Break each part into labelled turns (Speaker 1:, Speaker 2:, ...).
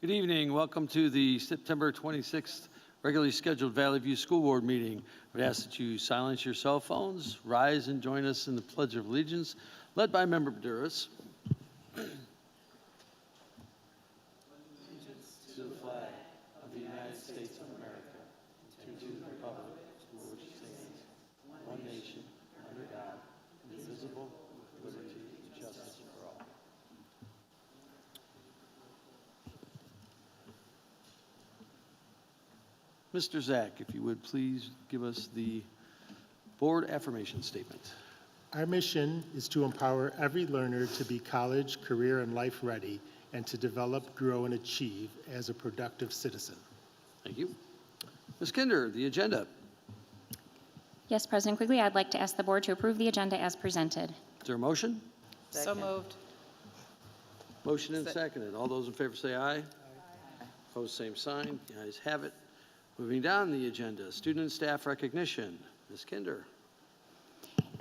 Speaker 1: Good evening. Welcome to the September 26th regularly scheduled Valley View School Board meeting. I would ask that you silence your cell phones, rise and join us in the Pledge of Allegiance, led by Member Burris. To the flag of the United States of America, and to the republic for which it stands, one nation, under God, indivisible, with liberty and justice for all. Mr. Zach, if you would please give us the board affirmation statement.
Speaker 2: Our mission is to empower every learner to be college, career, and life ready, and to develop, grow, and achieve as a productive citizen.
Speaker 1: Thank you. Ms. Kinder, the agenda.
Speaker 3: Yes, President Quigley, I'd like to ask the board to approve the agenda as presented.
Speaker 1: Is there a motion?
Speaker 4: So moved.
Speaker 1: Motion and seconded. All those in favor say aye. Opposed, same sign. The ayes have it. Moving down the agenda, student and staff recognition. Ms. Kinder.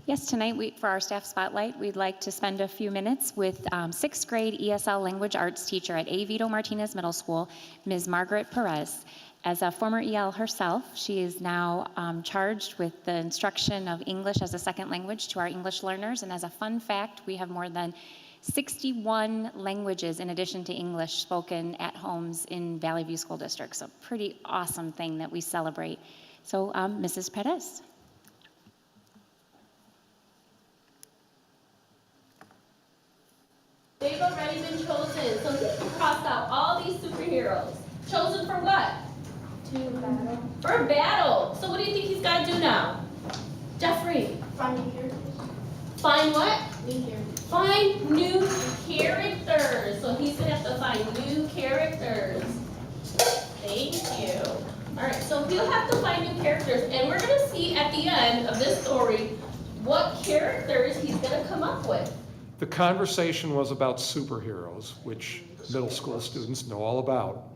Speaker 3: Yes, tonight for our staff spotlight, we'd like to spend a few minutes with sixth grade ESL language arts teacher at A. Vito Martinez Middle School, Ms. Margaret Perez. As a former EL herself, she is now charged with the instruction of English as a second language to our English learners. And as a fun fact, we have more than 61 languages in addition to English spoken at homes in Valley View School District. So pretty awesome thing that we celebrate. So Mrs. Perez.
Speaker 5: They've already been chosen, so he can cross out all these superheroes. Chosen for what?
Speaker 6: To battle.
Speaker 5: For battle. So what do you think he's got to do now? Jeffrey.
Speaker 6: Find new characters.
Speaker 5: Find what?
Speaker 6: New characters.
Speaker 5: Find new characters. So he's going to have to find new characters. Thank you. All right, so he'll have to find new characters. And we're going to see at the end of this story what characters he's going to come up with.
Speaker 7: The conversation was about superheroes, which middle school students know all about.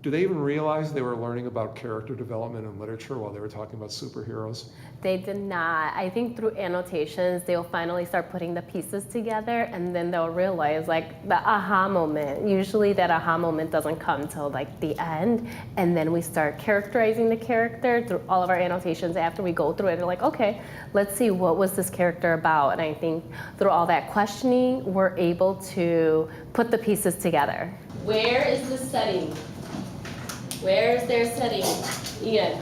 Speaker 7: Do they even realize they were learning about character development in literature while they were talking about superheroes?
Speaker 4: They did not. I think through annotations, they'll finally start putting the pieces together, and then they'll realize, like, the aha moment. Usually that aha moment doesn't come till like the end, and then we start characterizing the character through all of our annotations. After we go through it, they're like, okay, let's see, what was this character about? And I think through all that questioning, we're able to put the pieces together.
Speaker 5: Where is the setting? Where is their setting? Ian.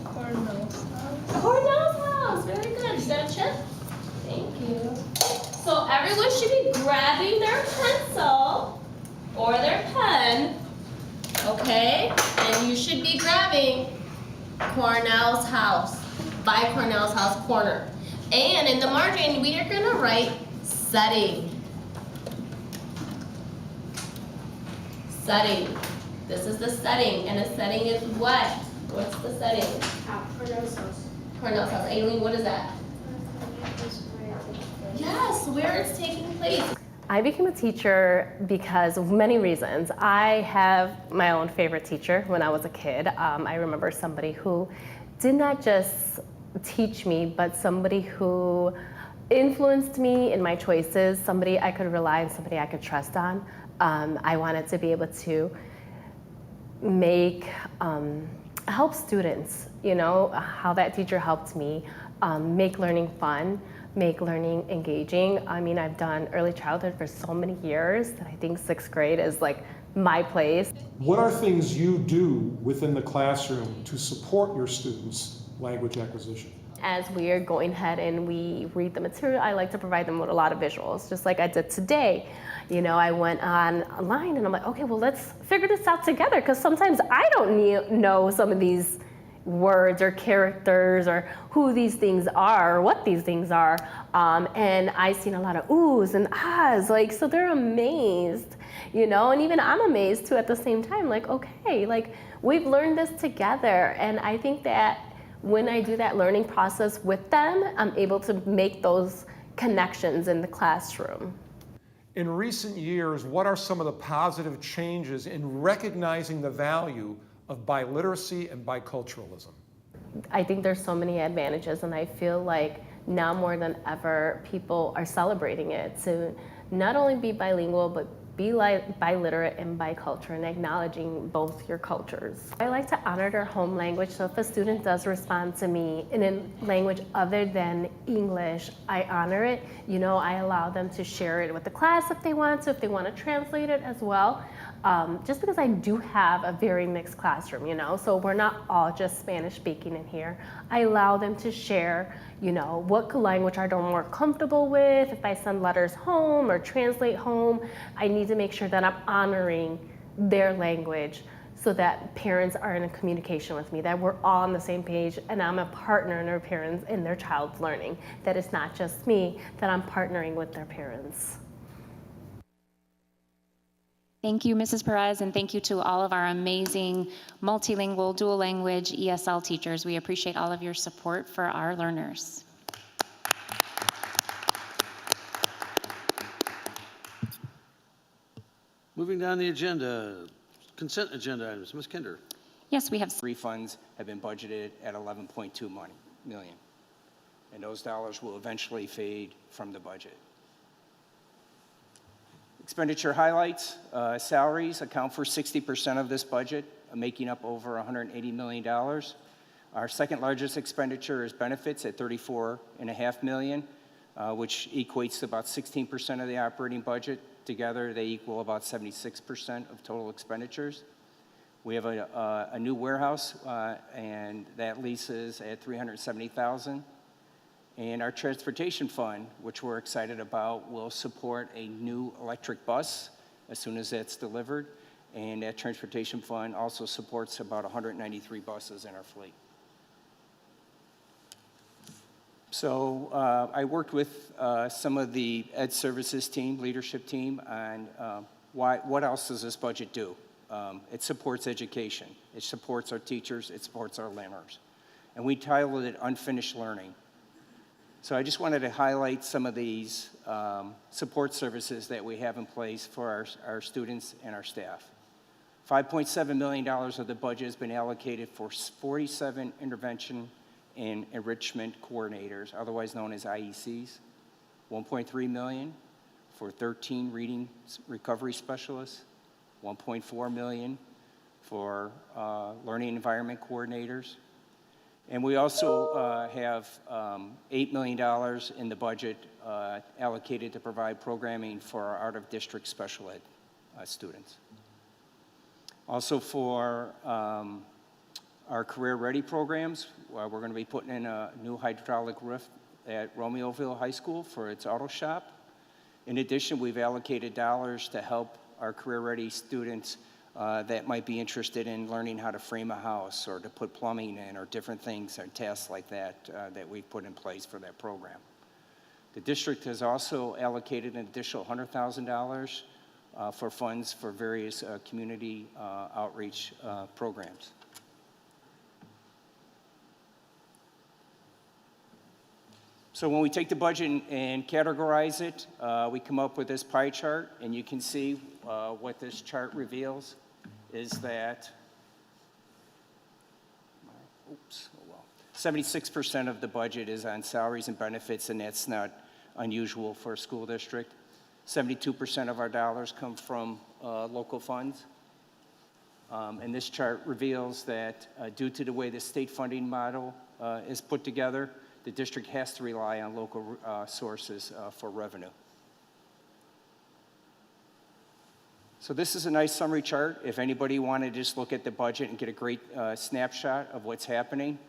Speaker 6: Cornell's house.
Speaker 5: Cornell's house. Very good. You got a chip? Thank you. So everyone should be grabbing their pencil or their pen, okay? And you should be grabbing Cornell's house, by Cornell's house corner. And in the margin, we are gonna write setting. Setting. This is the setting, and a setting is what? What's the setting?
Speaker 6: Cornell's house.
Speaker 5: Cornell's house. Aileen, what is that? Yes, where it's taking place.
Speaker 4: I became a teacher because of many reasons. I have my own favorite teacher when I was a kid. I remember somebody who did not just teach me, but somebody who influenced me in my choices, somebody I could rely on, somebody I could trust on. I wanted to be able to help students, you know, how that teacher helped me make learning fun, make learning engaging. I mean, I've done early childhood for so many years that I think sixth grade is like my place.
Speaker 7: What are things you do within the classroom to support your students' language acquisition?
Speaker 4: As we are going ahead and we read the material, I like to provide them with a lot of visuals, just like I did today. You know, I went online and I'm like, okay, well, let's figure this out together, because sometimes I don't know some of these words or characters or who these things are or what these things are. And I've seen a lot of oohs and ahs, like, so they're amazed, you know, and even I'm amazed too at the same time, like, okay, like, we've learned this together. And I think that when I do that learning process with them, I'm able to make those connections in the classroom.
Speaker 7: In recent years, what are some of the positive changes in recognizing the value of biliteracy and biculturalism?
Speaker 4: I think there's so many advantages, and I feel like now more than ever, people are celebrating it to not only be bilingual, but be biliterate and bicultural and acknowledging both your cultures. I like to honor their home language, so if a student does respond to me in a language other than English, I honor it. You know, I allow them to share it with the class if they want to, if they want to translate it as well. Just because I do have a very mixed classroom, you know, so we're not all just Spanish speaking in here. I allow them to share, you know, what language are they more comfortable with. If I send letters home or translate home, I need to make sure that I'm honoring their language so that parents are in a communication with me, that we're all on the same page and I'm a partner in their parents in their child's learning. That it's not just me, that I'm partnering with their parents.
Speaker 3: Thank you, Mrs. Perez, and thank you to all of our amazing multilingual, dual language ESL teachers. We appreciate all of your support for our learners.
Speaker 1: Moving down the agenda, consent agenda items. Ms. Kinder.
Speaker 3: Yes, we have
Speaker 8: Refunds have been budgeted at 11.2 million, and those dollars will eventually fade from the budget. Expenditure highlights, salaries account for 60% of this budget, making up over $180 million. Our second largest expenditure is benefits at $34.5 million, which equates to about 16% of the operating budget. Together, they equal about 76% of total expenditures. We have a new warehouse, and that lease is at $370,000. And our transportation fund, which we're excited about, will support a new electric bus as soon as that's delivered. And that transportation fund also supports about 193 buses in our fleet. So I worked with some of the Ed Services team, leadership team, on what else does this budget do? It supports education. It supports our teachers. It supports our learners. And we titled it Unfinished Learning. So I just wanted to highlight some of these support services that we have in place for our students and our staff. $5.7 million of the budget has been allocated for 47 intervention and enrichment coordinators, otherwise known as IECs. $1.3 million for 13 reading recovery specialists. $1.4 million for learning environment coordinators. And we also have $8 million in the budget allocated to provide programming for our out-of-district special ed students. Also for our Career Ready programs, we're going to be putting in a new hydraulic roof at Romeoville High School for its auto shop. In addition, we've allocated dollars to help our Career Ready students that might be interested in learning how to frame a house or to put plumbing in or different things or tasks like that that we've put in place for that program. The district has also allocated an additional $100,000 for funds for various community outreach programs. So when we take the budget and categorize it, we come up with this pie chart, and you can see what this chart reveals is that 76% of the budget is on salaries and benefits, and that's not unusual for a school district. 72% of our dollars come from local funds. And this chart reveals that due to the way the state funding model is put together, the district has to rely on local sources for revenue. So this is a nice summary chart. If anybody wanted to just look at the budget and get a great snapshot of what's happening,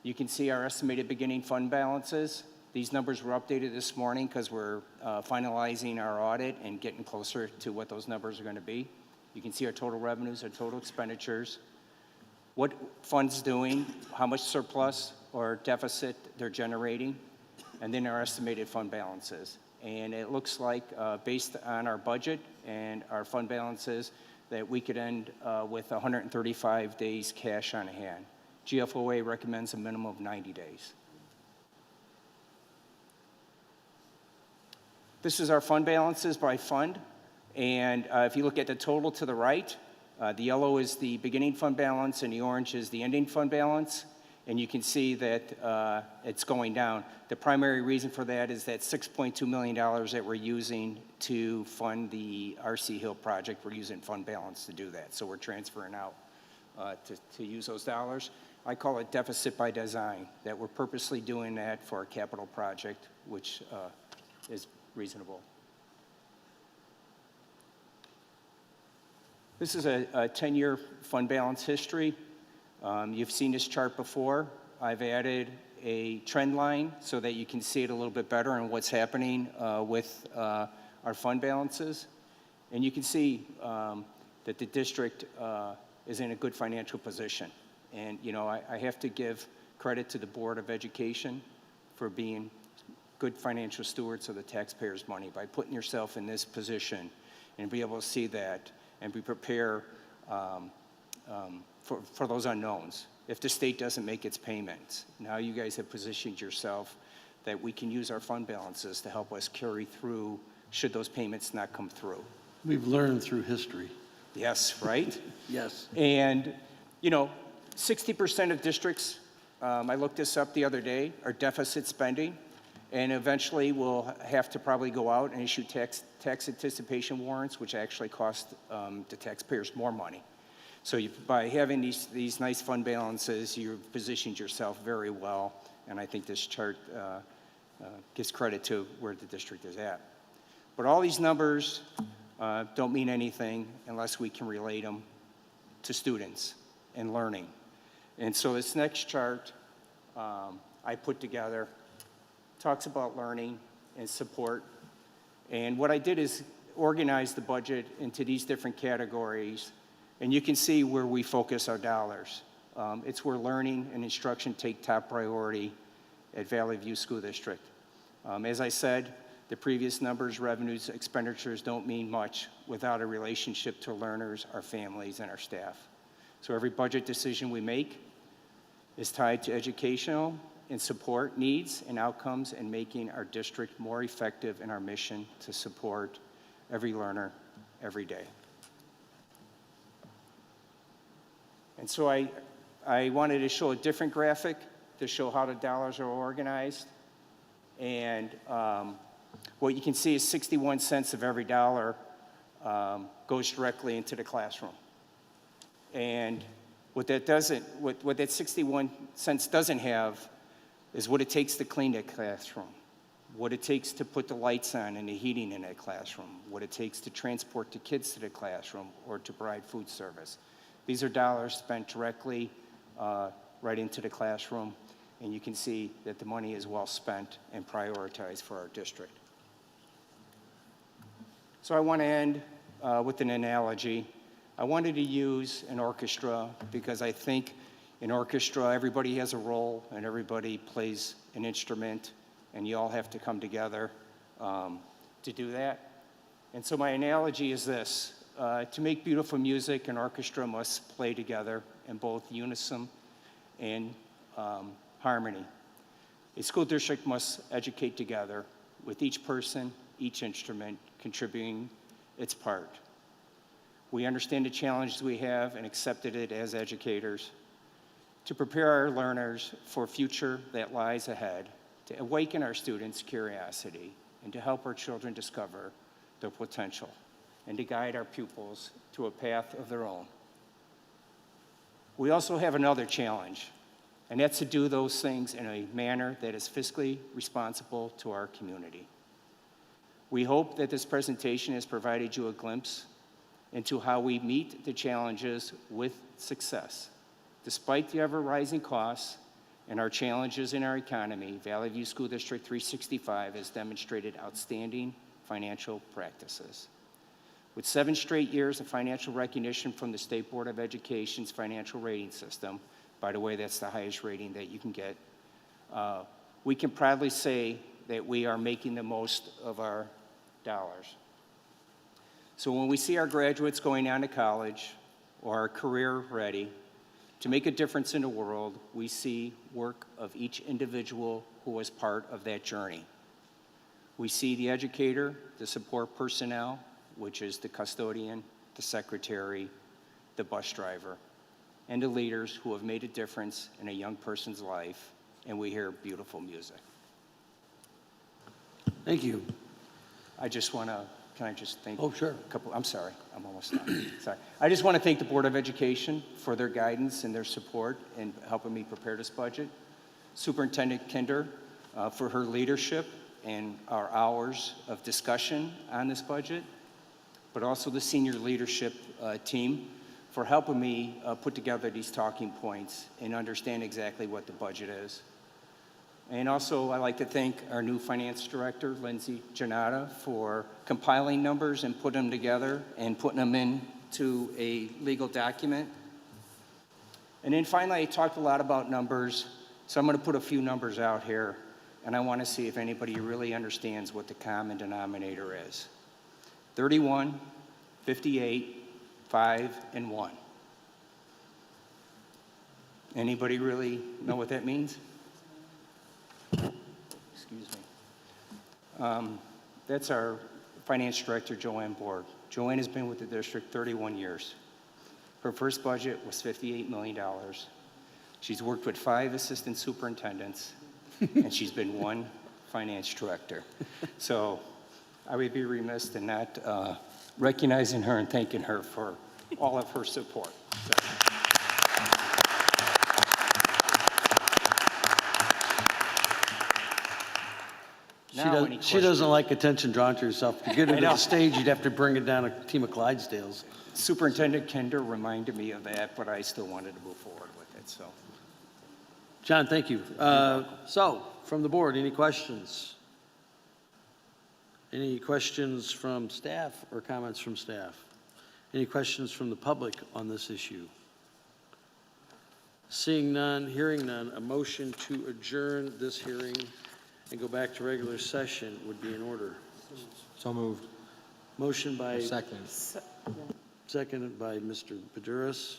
Speaker 8: you can see our estimated beginning fund balances. These numbers were updated this morning because we're finalizing our audit and getting closer to what those numbers are going to be. You can see our total revenues, our total expenditures, what funds doing, how much surplus or deficit they're generating, and then our estimated fund balances. And it looks like, based on our budget and our fund balances, that we could end with 135 days cash on hand. GFOA recommends a minimum of 90 days. This is our fund balances by fund. And if you look at the total to the right, the yellow is the beginning fund balance and the orange is the ending fund balance. And you can see that it's going down. The primary reason for that is that $6.2 million that we're using to fund the RC Hill project, we're using fund balance to do that. So we're transferring out to use those dollars. I call it deficit by design, that we're purposely doing that for a capital project, which is reasonable. This is a 10-year fund balance history. You've seen this chart before. I've added a trend line so that you can see it a little bit better and what's happening with our fund balances. And you can see that the district is in a good financial position. And, you know, I have to give credit to the Board of Education for being good financial stewards of the taxpayers' money by putting yourself in this position and be able to see that and be prepared for those unknowns. If the state doesn't make its payments, now you guys have positioned yourself that we can use our fund balances to help us carry through should those payments not come through.
Speaker 1: We've learned through history.
Speaker 8: Yes, right?
Speaker 1: Yes.
Speaker 8: And, you know, 60% of districts, I looked this up the other day, are deficit spending, and eventually we'll have to probably go out and issue tax anticipation warrants, which actually cost the taxpayers more money. So by having these nice fund balances, you've positioned yourself very well, and I think this chart gives credit to where the district is at. But all these numbers don't mean anything unless we can relate them to students and learning. And so this next chart I put together talks about learning and support. And what I did is organize the budget into these different categories, and you can see where we focus our dollars. It's where learning and instruction take top priority at Valley View School District. As I said, the previous numbers, revenues, expenditures don't mean much without a relationship to learners, our families, and our staff. So every budget decision we make is tied to educational and support needs and outcomes and making our district more effective in our mission to support every learner every day. And so I wanted to show a different graphic to show how the dollars are organized. And what you can see is 61 cents of every dollar goes directly into the classroom. And what that 61 cents doesn't have is what it takes to clean that classroom, what it takes to put the lights on and the heating in that classroom, what it takes to transport the kids to the classroom or to provide food service. These are dollars spent directly right into the classroom, and you can see that the money is well spent and prioritized for our district. So I want to end with an analogy. I wanted to use an orchestra because I think in orchestra everybody has a role and everybody plays an instrument, and you all have to come together to do that. And so my analogy is this. To make beautiful music, an orchestra must play together in both unison and harmony. A school district must educate together with each person, each instrument contributing its part. We understand the challenges we have and accepted it as educators to prepare our learners for a future that lies ahead, to awaken our students' curiosity, and to help our children discover their potential, and to guide our pupils to a path of their own. We also have another challenge, and that's to do those things in a manner that is fiscally responsible to our community. We hope that this presentation has provided you a glimpse into how we meet the challenges with success. Despite the ever-rising costs and our challenges in our economy, Valley View School District 365 has demonstrated outstanding financial practices. With 7 straight years of financial recognition from the State Board of Education's financial rating system, by the way, that's the highest rating that you can get, we can proudly say that we are making the most of our dollars. So when we see our graduates going on to college or are career ready, to make a difference in the world, we see work of each individual who was part of that journey. We see the educator, the support personnel, which is the custodian, the secretary, the bus driver, and the leaders who have made a difference in a young person's life, and we hear beautiful music.
Speaker 1: Thank you.
Speaker 8: I just want to, can I just thank
Speaker 1: Oh, sure.
Speaker 8: a couple, I'm sorry, I'm almost done. Sorry. I just want to thank the Board of Education for their guidance and their support in helping me prepare this budget. Superintendent Kinder for her leadership and our hours of discussion on this budget, but also the senior leadership team for helping me put together these talking points and understand exactly what the budget is. And also, I'd like to thank our new finance director, Lindsay Janata, for compiling numbers and putting them together and putting them into a legal document. And then finally, I talked a lot about numbers, so I'm going to put a few numbers out here, and I want to see if anybody really understands what the common denominator is. 31, 58, 5, and 1. Anybody really know what that means? Excuse me. That's our finance director, Joanne Borg. Joanne has been with the district 31 years. Her first budget was $58 million. She's worked with 5 assistant superintendents, and she's been 1 finance director. So I would be remiss in not recognizing her and thanking her for all of her support. So.
Speaker 1: She doesn't like attention drawn to herself. To get her to
Speaker 8: know.
Speaker 1: the stage, you'd have to bring it down a team of Clydesdales.
Speaker 8: Superintendent Kinder reminded me of that, but I still wanted to move forward with it, so.
Speaker 1: John, thank you. So, from the board, any questions? Any questions from staff or comments from staff? Any questions from the public on this issue? Seeing none, hearing none, a motion to adjourn this hearing and go back to regular session would be in order.
Speaker 9: So moved.
Speaker 1: Motion by...
Speaker 9: Second.
Speaker 1: Seconded by Mr. Paduras.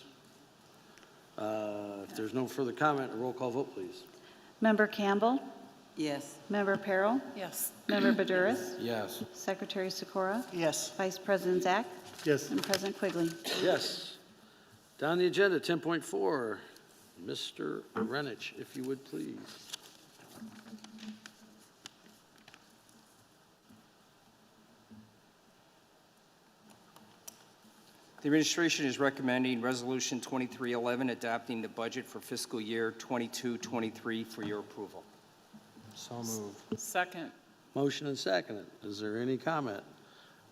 Speaker 1: If there's no further comment, a roll call vote, please.
Speaker 10: Member Campbell?
Speaker 11: Yes.
Speaker 10: Member Peril?
Speaker 11: Yes.
Speaker 10: Member Badouris?
Speaker 9: Yes.
Speaker 10: Secretary Sikora?
Speaker 11: Yes.
Speaker 10: Vice President Zach?
Speaker 2: Yes.
Speaker 10: And President Quigley?
Speaker 1: Yes. Down the agenda, 10.4, Mr. Renich, if you would please.
Speaker 8: The administration is recommending Resolution 2311, adopting the budget for fiscal year 22-23 for your approval.
Speaker 9: So moved.
Speaker 11: Second.
Speaker 1: Motion and second. Is there any comment?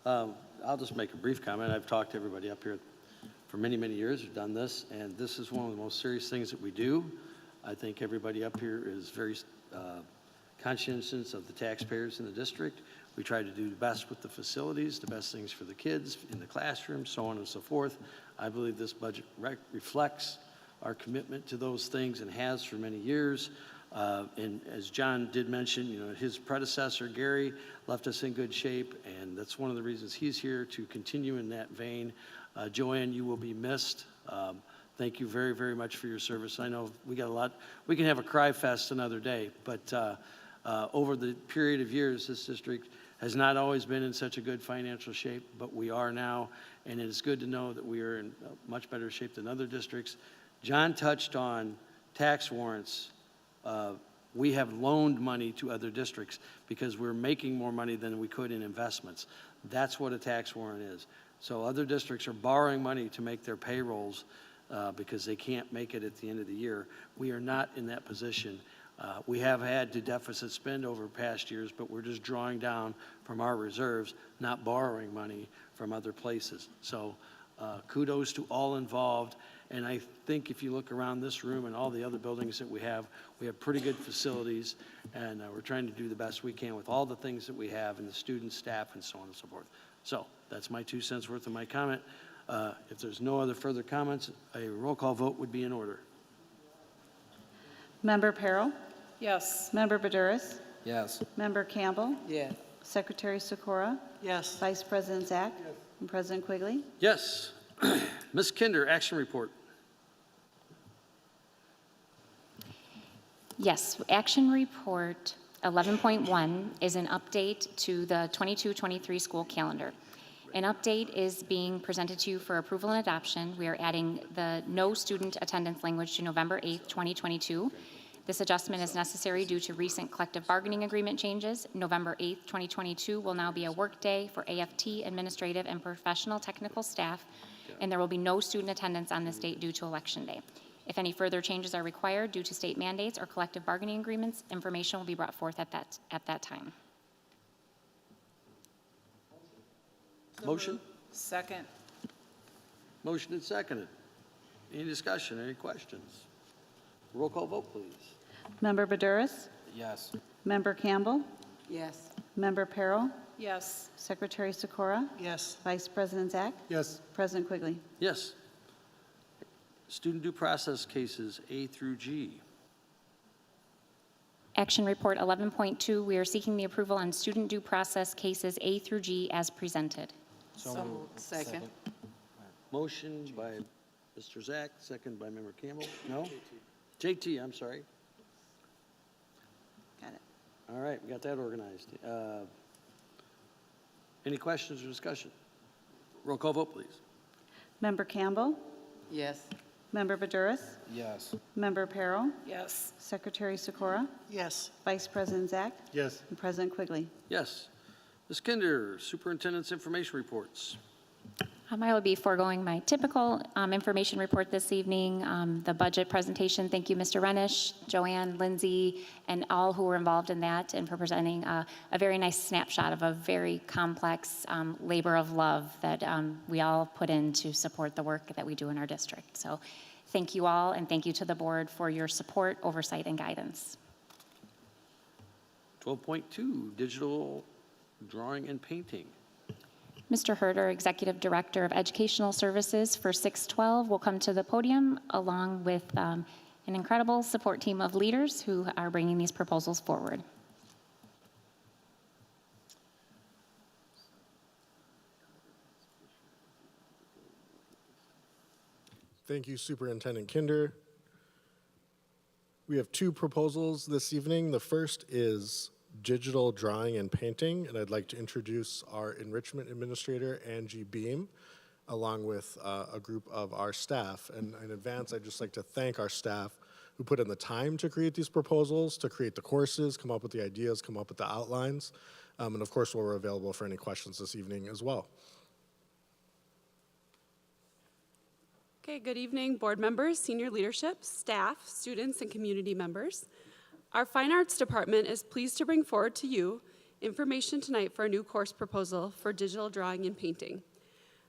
Speaker 1: I'll just make a brief comment. I've talked to everybody up here for many, many years. We've done this, and this is one of the most serious things that we do. I think everybody up here is very conscientious of the taxpayers in the district. We try to do the best with the facilities, the best things for the kids in the classroom, so on and so forth. I believe this budget reflects our commitment to those things and has for many years. And as John did mention, you know, his predecessor, Gary, left us in good shape, and that's one of the reasons he's here, to continue in that vein. Joanne, you will be missed. Thank you very, very much for your service. I know we got a lot. We can have a cry fest another day, but over the period of years, this district has not always been in such a good financial shape, but we are now, and it is good to know that we are in much better shape than other districts. John touched on tax warrants. We have loaned money to other districts because we're making more money than we could in investments. That's what a tax warrant is. So other districts are borrowing money to make their payrolls because they can't make it at the end of the year. We are not in that position. We have had to deficit spend over past years, but we're just drawing down from our reserves, not borrowing money from other places. So kudos to all involved. And I think if you look around this room and all the other buildings that we have pretty good facilities, and we're trying to do the best we can with all the things that we have and the students, staff, and so on and so forth. So that's my 2 cents worth of my comment. If there's no other further comments, a roll call vote would be in order.
Speaker 10: Member Peril?
Speaker 11: Yes.
Speaker 10: Member Badouris?
Speaker 9: Yes.
Speaker 10: Member Campbell?
Speaker 11: Yes.
Speaker 10: Secretary Sikora?
Speaker 11: Yes.
Speaker 10: Vice President Zach? And President Quigley?
Speaker 1: Yes. Ms. Kinder, action report.
Speaker 3: Yes, action report 11.1 is an update to the 22-23 school calendar. An update is being presented to you for approval and adoption. We are adding the no student attendance language to November 8th, 2022. This adjustment is necessary due to recent collective bargaining agreement changes. November 8th, 2022 will now be a work day for AFT, administrative, and professional technical staff, and there will be no student attendance on this date due to Election Day. If any further changes are required due to state mandates or collective bargaining agreements, information will be brought forth at that time.
Speaker 1: Motion?
Speaker 11: Second.
Speaker 1: Motion and seconded. Any discussion, any questions? Roll call vote, please.
Speaker 10: Member Badouris?
Speaker 9: Yes.
Speaker 10: Member Campbell?
Speaker 11: Yes.
Speaker 10: Member Perro?
Speaker 11: Yes.
Speaker 10: Secretary Sikora?
Speaker 11: Yes.
Speaker 10: Vice President Zach?
Speaker 2: Yes.
Speaker 10: President Quigley?
Speaker 1: Yes. Student due process cases A through G.
Speaker 3: Action Report 11.2, we are seeking the approval on student due process cases A through G as presented.
Speaker 9: So moved.
Speaker 11: Second.
Speaker 1: Motion by Mr. Zach, second by Member Campbell. No? JT, I'm sorry.
Speaker 10: Got it.
Speaker 1: All right, we got that organized. Any questions or discussion? Roll call vote, please.
Speaker 10: Member Campbell?
Speaker 11: Yes.
Speaker 10: Member Badouris?
Speaker 9: Yes.
Speaker 10: Member Perro?
Speaker 11: Yes.
Speaker 10: Secretary Sikora?
Speaker 11: Yes.
Speaker 10: Vice President Zach?
Speaker 2: Yes.
Speaker 10: And President Quigley?
Speaker 1: Yes. Ms. Kinder, Superintendent's information reports.
Speaker 3: I will be foregoing my typical information report this evening, the budget presentation. Thank you, Mr. Renish, Joanne, Lindsay, and all who were involved in that, and for presenting a very nice snapshot of a very complex labor of love that we all put in to support the work that we do in our district. So thank you all, and thank you to the board for your support, oversight, and guidance.
Speaker 1: 12.2, digital drawing and painting.
Speaker 3: Mr. Herder, Executive Director of Educational Services for 612, will come to the podium along with an incredible support team of leaders who are bringing these proposals forward.
Speaker 12: Thank you, Superintendent Kinder. We have two proposals this evening. The first is digital drawing and painting, and I'd like to introduce our enrichment administrator, Angie Beam, along with a group of our staff. And in advance, I'd just like to thank our staff who put in the time to create these proposals, to create the courses, come up with the ideas, come up with the outlines. And of course, we're available for any questions this evening as well.
Speaker 13: Okay, good evening, board members, senior leadership, staff, students, and community members. Our Fine Arts Department is pleased to bring forward to you information tonight for a new course proposal for digital drawing and painting.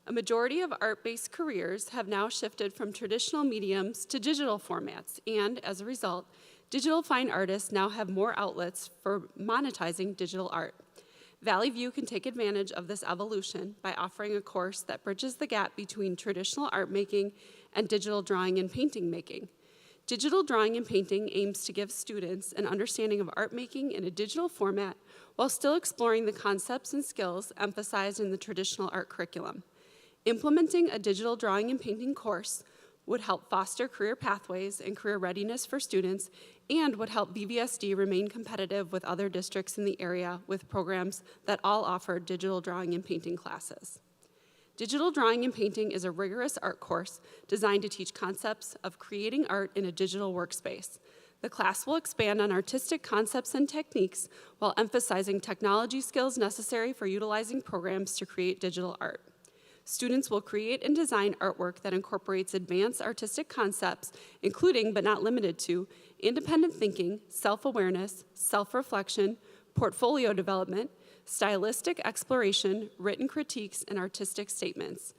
Speaker 13: A majority of art-based careers have now shifted from traditional mediums to digital formats, and as a result, digital fine artists now have more outlets for monetizing digital art. Valley View can take advantage of this evolution by offering a course that bridges the gap between traditional art making and digital drawing and painting making. Digital drawing and painting aims to give students an understanding of art making in a digital format while still exploring the concepts and skills emphasized in the traditional art curriculum. Implementing a digital drawing and painting course would help foster career pathways and career readiness for students, and would help VVSD remain competitive with other districts in the area with programs that all offer digital drawing and painting classes. Digital drawing and painting is a rigorous art course designed to teach concepts of creating art in a digital workspace. The class will expand on artistic concepts and techniques while emphasizing technology skills necessary for utilizing programs to create digital art. Students will create and design artwork that incorporates advanced artistic concepts, including but not limited to independent thinking, self-awareness, self-reflection, portfolio development, stylistic exploration, written critiques, and artistic statements.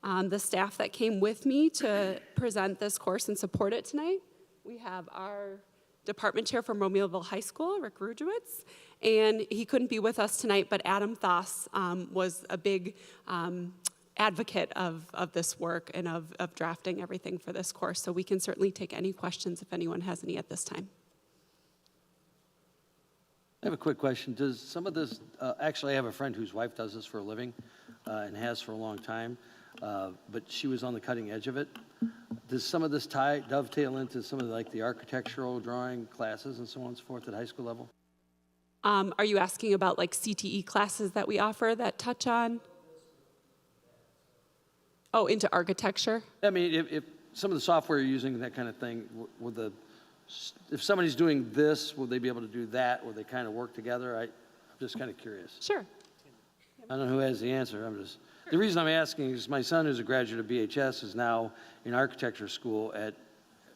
Speaker 13: The staff that came with me to present this course and support it tonight, we have our department chair from Romeoville High School, Rick Rujewitz, and he couldn't be with us tonight, but Adam Thoss was a big advocate of this work and of drafting everything for this course, so we can certainly take any questions if anyone has any at this time.
Speaker 1: I have a quick question. Does some of this, actually I have a friend whose wife does this for a living and has for a long time, but she was on the cutting edge of it. Does some of this dovetail into some of the architectural drawing classes and so on and so forth at high school level?
Speaker 13: Are you asking about CTE classes that we offer that touch on? Oh, into architecture?
Speaker 1: I mean, if some of the software you're using, that kind of thing, if somebody's doing this, will they be able to do that? Will they kind of work together? I'm just kind of curious.
Speaker 13: Sure.
Speaker 1: I don't know who has the answer. The reason I'm asking is my son, who's a graduate of BHS, is now in architecture school at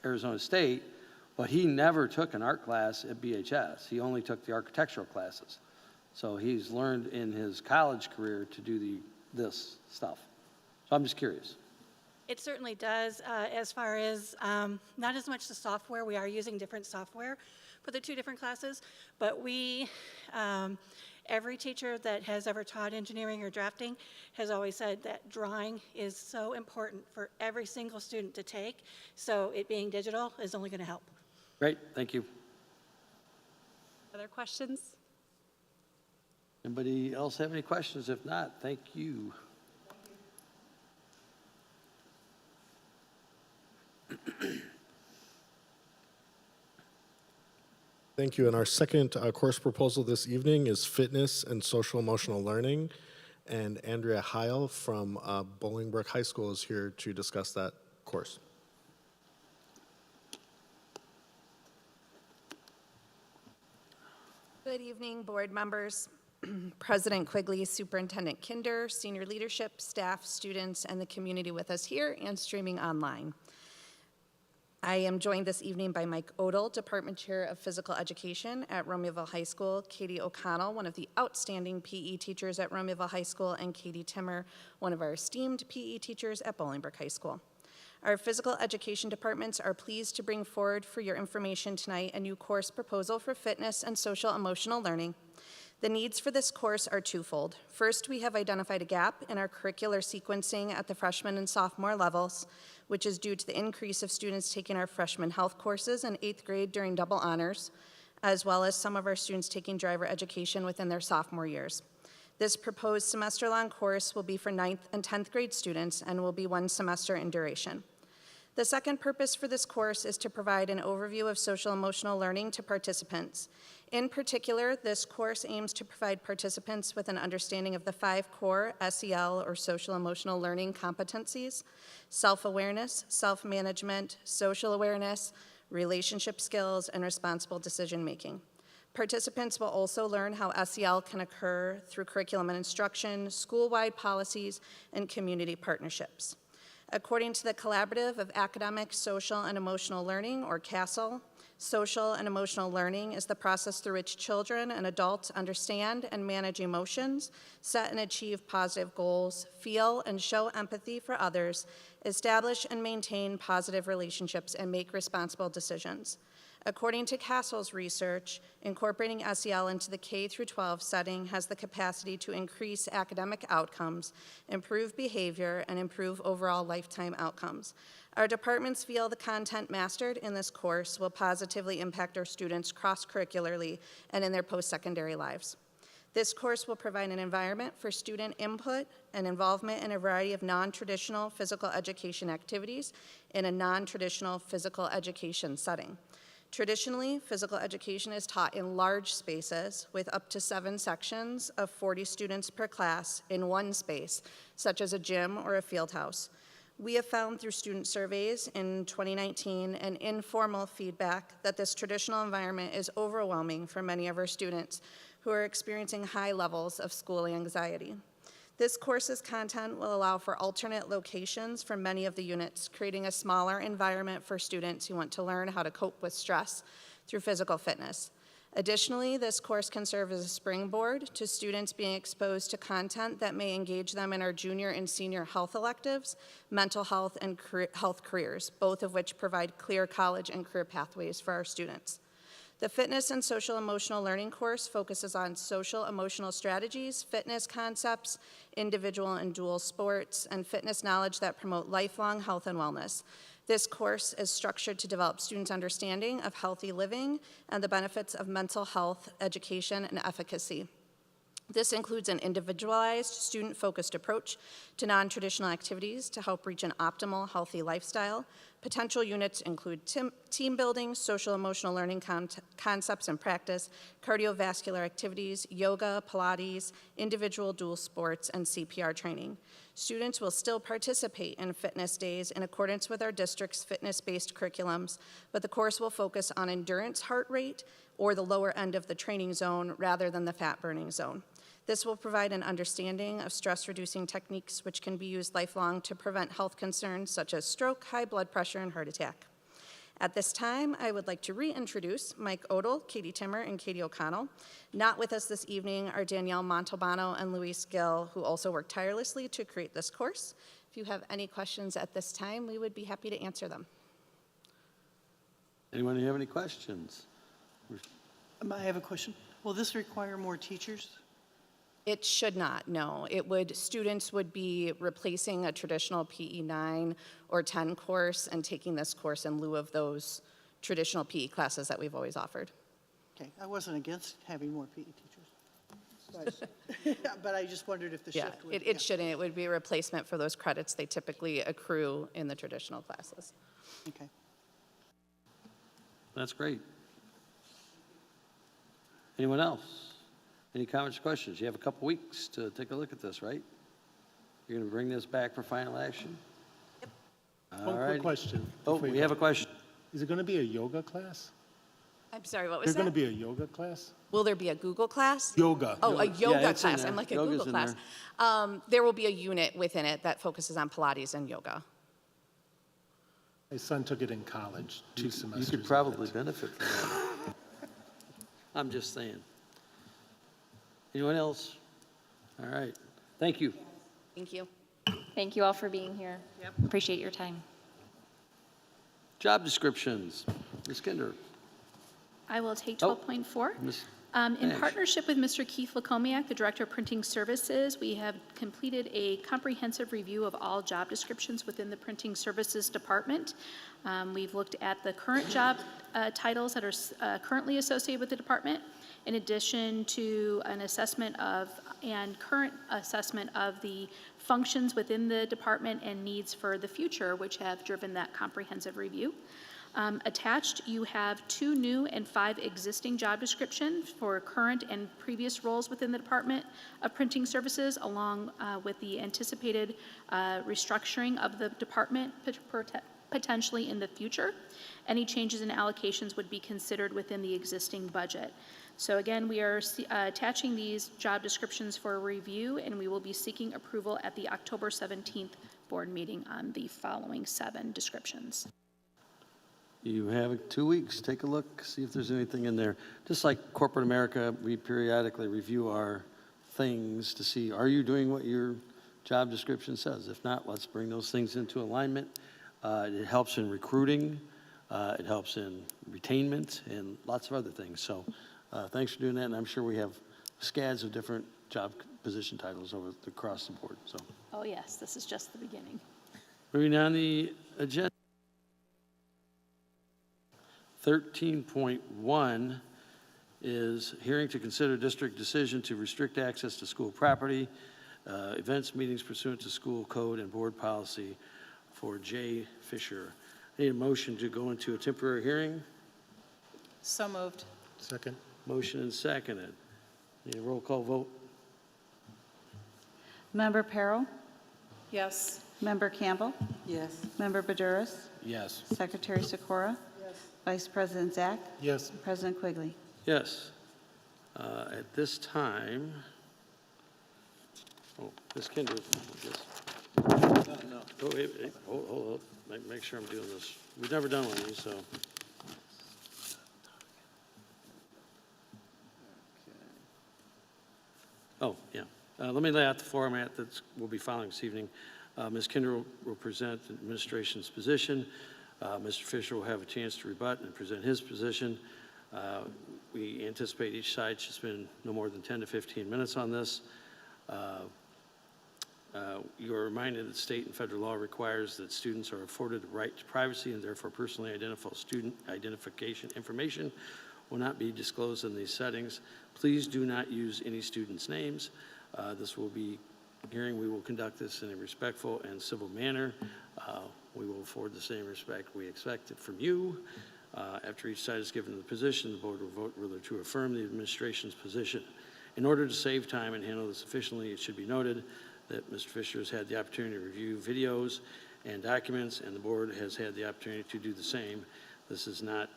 Speaker 1: Arizona State, but he never took an art class at BHS. He only took the architectural classes. So he's learned in his college career to do this stuff. So I'm just curious.
Speaker 14: It certainly does, as far as not as much the software. We are using different software for the two different classes, but every teacher that has ever taught engineering or drafting has always said that drawing is so important for every single student to take, so it being digital is only going to help.
Speaker 1: Great, thank you.
Speaker 13: Other questions?
Speaker 1: Anybody else have any questions? If not, thank you.
Speaker 12: Thank you. And our second course proposal this evening is Fitness and Social Emotional Learning. And Andrea Heil from Bolingbrook High School is here to discuss that course.
Speaker 15: Good evening, board members, President Quigley, Superintendent Kinder, senior leadership, staff, students, and the community with us here and streaming online. I am joined this evening by Mike Odell, Department Chair of Physical Education at Romeoville High School, Katie O'Connell, one of the outstanding PE teachers at Romeoville High School, and Katie Timmer, one of our esteemed PE teachers at Bolingbrook High School. Our physical education departments are pleased to bring forward for your information tonight a new course proposal for fitness and social emotional learning. The needs for this course are twofold. First, we have identified a gap in our curricular sequencing at the freshman and sophomore levels, which is due to the increase of students taking our freshman health courses in 8th grade during double honors, as well as some of our students taking driver education within their sophomore years. This proposed semester-long course will be for 9th and 10th grade students and will be 1 semester in duration. The second purpose for this course is to provide an overview of social emotional learning to participants. In particular, this course aims to provide participants with an understanding of the 5 core SEL or social emotional learning competencies: self-awareness, self-management, social awareness, relationship skills, and responsible decision-making. Participants will also learn how SEL can occur through curriculum and instruction, school-wide policies, and community partnerships. According to the Collaborative of Academic, Social, and Emotional Learning, or CASEL, social and emotional learning is the process through which children and adults understand and manage emotions, set and achieve positive goals, feel and show empathy for others, establish and maintain positive relationships, and make responsible decisions. According to CASEL's research, incorporating SEL into the K-12 setting has the capacity to increase academic outcomes, improve behavior, and improve overall lifetime outcomes. Our departments feel the content mastered in this course will positively impact our students cross-curricularly and in their post-secondary lives. This course will provide an environment for student input and involvement in a variety of non-traditional physical education activities in a non-traditional physical education setting. Traditionally, physical education is taught in large spaces with up to 7 sections of 40 students per class in one space, such as a gym or a field house. We have found through student surveys in 2019 and informal feedback that this traditional environment is overwhelming for many of our students who are experiencing high levels of school anxiety. This course's content will allow for alternate locations for many of the units, creating a smaller environment for students who want to learn how to cope with stress through physical fitness. Additionally, this course can serve as a springboard to students being exposed to content that may engage them in our junior and senior health electives, mental health, and health careers, both of which provide clear college and career pathways for our students. The Fitness and Social Emotional Learning course focuses on social emotional strategies, fitness concepts, individual and dual sports, and fitness knowledge that promote lifelong health and wellness. This course is structured to develop students' understanding of healthy living and the benefits of mental health, education, and efficacy. This includes an individualized, student-focused approach to non-traditional activities to help reach an optimal, healthy lifestyle. Potential units include team building, social emotional learning concepts and practice, cardiovascular activities, yoga, Pilates, individual dual sports, and CPR training. Students will still participate in fitness days in accordance with our district's fitness-based curriculums, but the course will focus on endurance heart rate or the lower end of the training zone rather than the fat-burning zone. This will provide an understanding of stress-reducing techniques which can be used lifelong to prevent health concerns such as stroke, high blood pressure, and heart attack. At this time, I would like to reintroduce Mike Odell, Katie Timmer, and Katie O'Connell. Not with us this evening are Danielle Montalbano and Luis Gill, who also worked tirelessly to create this course. If you have any questions at this time, we would be happy to answer them.
Speaker 1: Anyone have any questions?
Speaker 11: I have a question. Will this require more teachers?
Speaker 15: It should not, no. Students would be replacing a traditional PE 9 or 10 course and taking this course in lieu of those traditional PE classes that we've always offered.
Speaker 11: Okay, I wasn't against having more PE teachers. But I just wondered if the
Speaker 15: Yeah,
Speaker 11: shift would.
Speaker 15: it shouldn't. It would be a replacement for those credits they typically accrue in the traditional classes.
Speaker 11: Okay.
Speaker 1: That's great. Anyone else? Any comments or questions? You have a couple weeks to take a look at this, right? You're going to bring this back for final action? Yep.
Speaker 2: One quick question.
Speaker 1: Oh, we have a question.
Speaker 2: Is it going to be a yoga class?
Speaker 15: I'm sorry, what was
Speaker 2: There's
Speaker 15: that?
Speaker 2: going to be a yoga class?
Speaker 15: Will there be a Google class?
Speaker 2: Yoga.
Speaker 15: Oh, a yoga
Speaker 1: it's in
Speaker 15: class.
Speaker 1: there.
Speaker 15: I'm like a
Speaker 1: Yoga's
Speaker 15: Google
Speaker 1: in
Speaker 15: class. There will be a unit within it that focuses on Pilates and yoga.
Speaker 2: My son took it in college, 2 semesters.
Speaker 1: You could probably benefit from that. I'm just saying. Anyone else? All right. Thank you.
Speaker 15: Thank you.
Speaker 3: Thank you all for being here. Yep. Appreciate your time.
Speaker 1: Job descriptions. Ms. Kinder.
Speaker 16: I will take
Speaker 1: Oh.
Speaker 16: 12.4.
Speaker 1: Ms.
Speaker 16: In
Speaker 1: Nash.
Speaker 16: partnership with Mr. Keith Lacomiak, the Director of Printing Services, we have completed a comprehensive review of all job descriptions within the Printing Services Department. We've looked at the current job titles that are currently associated with the department, in addition to an assessment of and current assessment of the functions within the department and needs for the future, which have driven that comprehensive review. Attached, you have 2 new and 5 existing job descriptions for current and previous roles within the Department of Printing Services, along with the anticipated restructuring of the department potentially in the future. Any changes in allocations would be considered within the existing budget. So again, we are attaching these job descriptions for review, and we will be seeking approval at the October 17th board meeting on the following 7 descriptions.
Speaker 1: You have 2 weeks. Take a look, see if there's anything in there. Just like corporate America, we periodically review our things to see, are you doing what your job description says? If not, let's bring those things into alignment. It helps in recruiting. It helps in retainment and lots of other things. So thanks for doing that. And I'm sure we have scads of different job position titles across the board. So.
Speaker 16: Oh yes, this is just the beginning.
Speaker 1: Moving on the agenda. 13.1 is hearing to consider district decision to restrict access to school property, events, meetings pursuant to school code and board policy for J. Fisher. I need a motion to go into a temporary hearing.
Speaker 11: So moved.
Speaker 2: Second.
Speaker 1: Motion and seconded. Need a roll call vote?
Speaker 10: Member Perro?
Speaker 11: Yes.
Speaker 10: Member Campbell?
Speaker 11: Yes.
Speaker 10: Member Badouris?
Speaker 9: Yes.
Speaker 10: Secretary Sikora?
Speaker 11: Yes.
Speaker 10: Vice President Zach?
Speaker 2: Yes.
Speaker 10: President Quigley?
Speaker 1: Yes. At this time, Ms. Kinder,
Speaker 9: No.
Speaker 1: oh, wait, hold. Make sure I'm doing this. We've never done one of these, so. Oh, yeah. Let me lay out the format that we'll be following this evening. Ms. Kinder will present the administration's position. Mr. Fisher will have a chance to rebut and present his position. We anticipate each side should spend no more than 10 to 15 minutes on this. You are reminded that state and federal law requires that students are afforded the right to privacy, and therefore personally identifiable student identification information will not be disclosed in these settings. Please do not use any students' names. This will be hearing. We will conduct this in a respectful and civil manner. We will afford the same respect we expect from you. After each side is given the position, the board will vote whether to affirm the administration's position. In order to save time and handle this efficiently, it should be noted that Mr. Fisher has had the opportunity to review videos and documents, and the board has had the opportunity to do the same. This is not,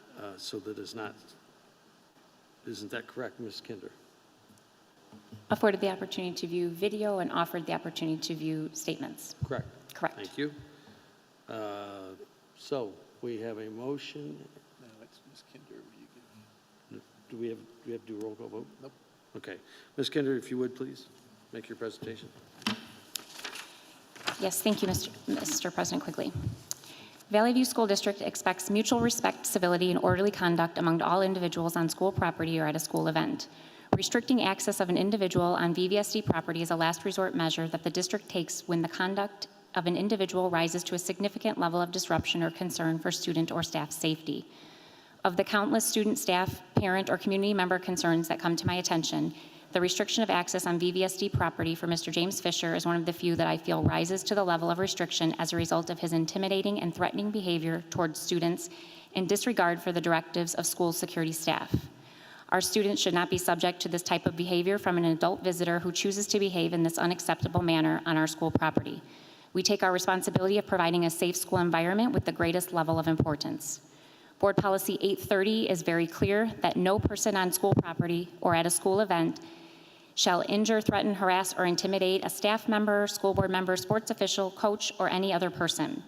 Speaker 1: isn't that correct, Ms. Kinder?
Speaker 3: Afforded the opportunity to view video and offered the opportunity to view statements.
Speaker 1: Correct.
Speaker 3: Correct.
Speaker 1: Thank you. So we have a motion.
Speaker 9: No, it's Ms. Kinder.
Speaker 1: Do we have to do a roll call vote? Nope. Okay. Ms. Kinder, if you would, please, make your presentation.
Speaker 3: Yes, thank you, Mr. President Quigley. Valley View School District expects mutual respect, civility, and orderly conduct among all individuals on school property or at a school event. Restricting access of an individual on VVSD property is a last resort measure that the district takes when the conduct of an individual rises to a significant level of disruption or concern for student or staff safety. Of the countless student, staff, parent, or community member concerns that come to my attention, the restriction of access on VVSD property for Mr. James Fisher is one of the few that I feel rises to the level of restriction as a result of his intimidating and threatening behavior towards students in disregard for the directives of school security staff. Our students should not be subject to this type of behavior from an adult visitor who chooses to behave in this unacceptable manner on our school property. We take our responsibility of providing a safe school environment with the greatest level of importance. Board Policy 830 is very clear that no person on school property or at a school event shall injure, threaten, harass, or intimidate a staff member, school board member, sports official, coach, or any other person.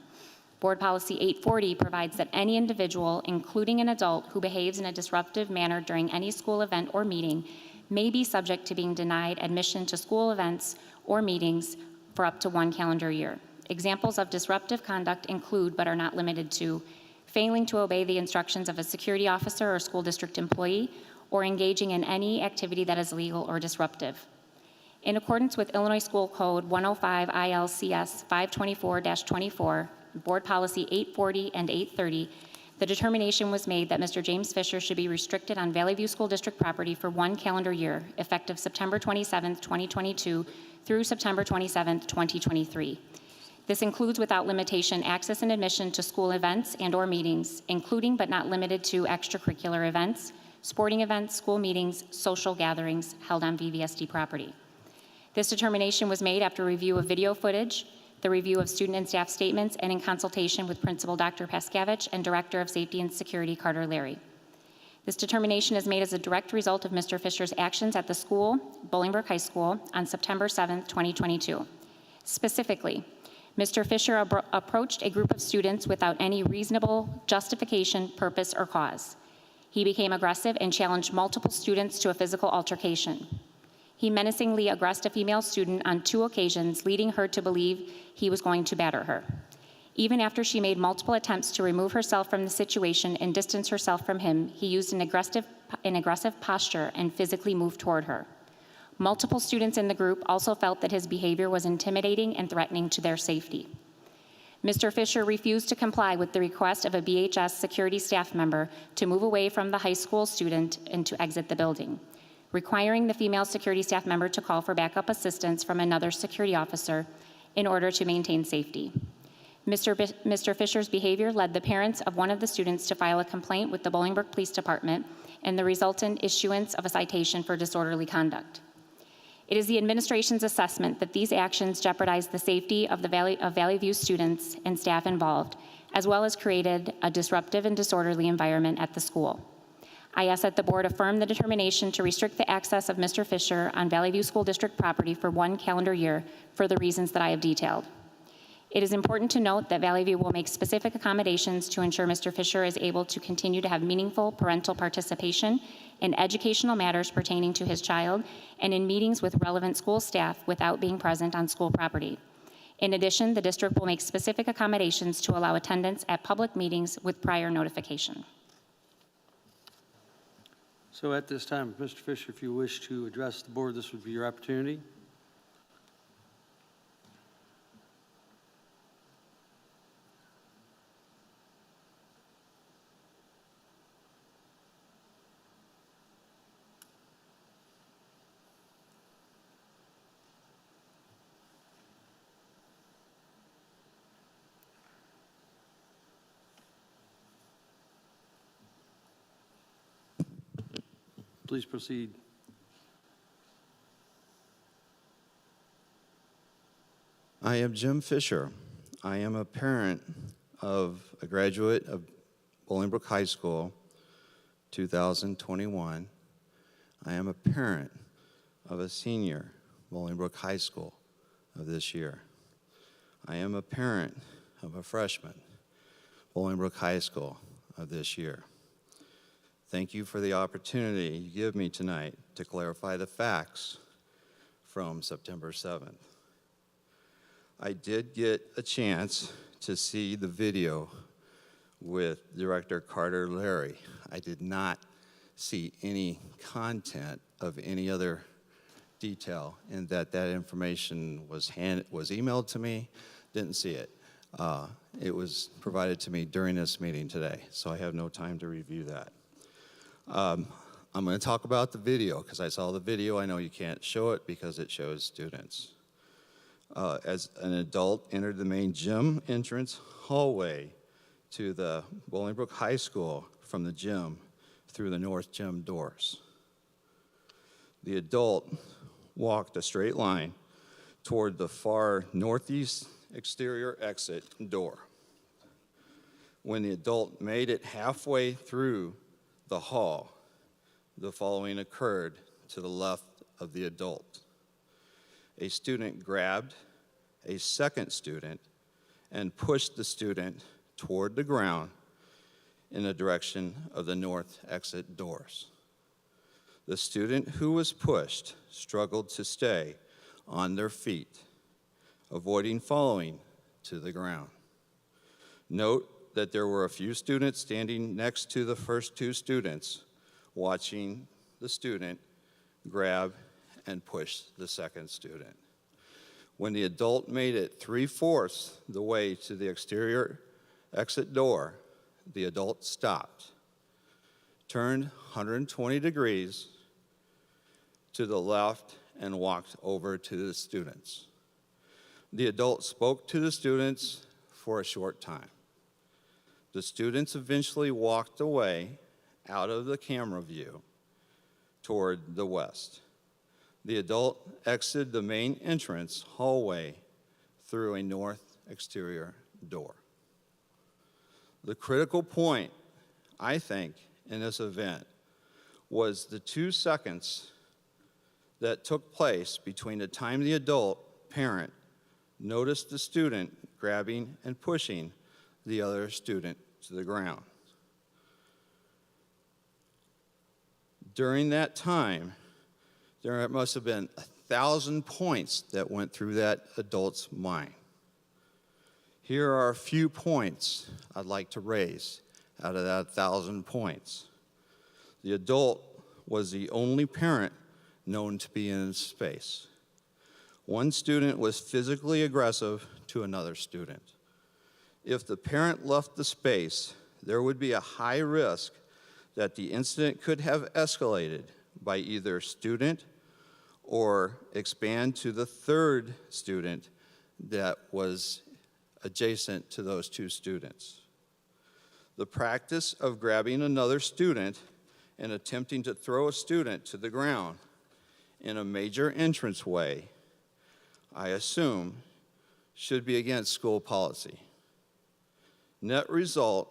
Speaker 3: Board Policy 840 provides that any individual, including an adult, who behaves in a disruptive manner during any school event or meeting may be subject to being denied admission to school events or meetings for up to 1 calendar year. Examples of disruptive conduct include, but are not limited to, failing to obey the instructions of a security officer or school district employee, or engaging in any activity that is illegal or disruptive. In accordance with Illinois School Code 105 ILCS 524-24, Board Policy 840 and 830, the determination was made that Mr. James Fisher should be restricted on Valley View School District property for 1 calendar year, effective September 27, 2022 through September 27, 2023. This includes without limitation access and admission to school events and/or meetings, including but not limited to extracurricular events, sporting events, school meetings, social gatherings held on VVSD property. This determination was made after review of video footage, the review of student and staff statements, and in consultation with Principal Dr. Paskevich and Director of Safety and Security Carter Larry. This determination is made as a direct result of Mr. Fisher's actions at the school, Bolingbrook High School, on September 7, 2022. Specifically, Mr. Fisher approached a group of students without any reasonable justification, purpose, or cause. He became aggressive and challenged multiple students to a physical altercation. He menacingly aggressed a female student on 2 occasions, leading her to believe he was going to batter her. Even after she made multiple attempts to remove herself from the situation and distance herself from him, he used an aggressive posture and physically moved toward her. Multiple students in the group also felt that his behavior was intimidating and threatening to their safety. Mr. Fisher refused to comply with the request of a BHS security staff member to move away from the high school student and to exit the building, requiring the female security staff member to call for backup assistance from another security officer in order to maintain safety. Mr. Fisher's behavior led the parents of one of the students to file a complaint with the Bolingbrook Police Department and the resultant issuance of a citation for disorderly conduct. It is the administration's assessment that these actions jeopardize the safety of Valley View students and staff involved, as well as created a disruptive and disorderly environment at the school. I ask that the board affirm the determination to restrict the access of Mr. Fisher on Valley View School District property for 1 calendar year for the reasons that I have detailed. It is important to note that Valley View will make specific accommodations to ensure Mr. Fisher is able to continue to have meaningful parental participation in educational matters pertaining to his child and in meetings with relevant school staff without being present on school property. In addition, the district will make specific accommodations to allow attendance at public meetings with prior notification.
Speaker 1: So at this time, Mr. Fisher, if you wish to address the board, this would be your opportunity. Please proceed.
Speaker 17: I am Jim Fisher. I am a parent of a graduate of Bolingbrook High School, 2021. I am a parent of a senior, Bolingbrook High School, of this year. I am a parent of a freshman, Bolingbrook High School, of this year. Thank you for the opportunity you give me tonight to clarify the facts from September 7th. I did get a chance to see the video with Director Carter Larry. I did not see any content of any other detail, and that information was emailed to me. Didn't see it. It was provided to me during this meeting today, so I have no time to review that. I'm going to talk about the video because I saw the video. I know you can't show it because it shows students. As an adult entered the main gym entrance hallway to the Bolingbrook High School from the gym through the north gym doors. The adult walked a straight line toward the far northeast exterior exit door. When the adult made it halfway through the hall, the following occurred to the left of the adult. A student grabbed a second student and pushed the student toward the ground in the direction of the north exit doors. The student who was pushed struggled to stay on their feet, avoiding falling to the ground. Note that there were a few students standing next to the first two students watching the student grab and push the second student. When the adult made it 3/4 the way to the exterior exit door, the adult stopped, turned 120 degrees to the left, and walked over to the students. The adult spoke to the students for a short time. The students eventually walked away out of the camera view toward the west. The adult exited the main entrance hallway through a north exterior door. The critical point, I think, in this event was the 2 seconds that took place between the time the adult parent noticed the student grabbing and pushing the other student to the ground. During that time, there must have been 1,000 points that went through that adult's mind. Here are a few points I'd like to raise out of that 1,000 points. The adult was the only parent known to be in space. One student was physically aggressive to another student. If the parent left the space, there would be a high risk that the incident could have escalated by either student or expand to the third student that was adjacent to those two students. The practice of grabbing another student and attempting to throw a student to the ground in a major entranceway, I assume, should be against school policy. Net result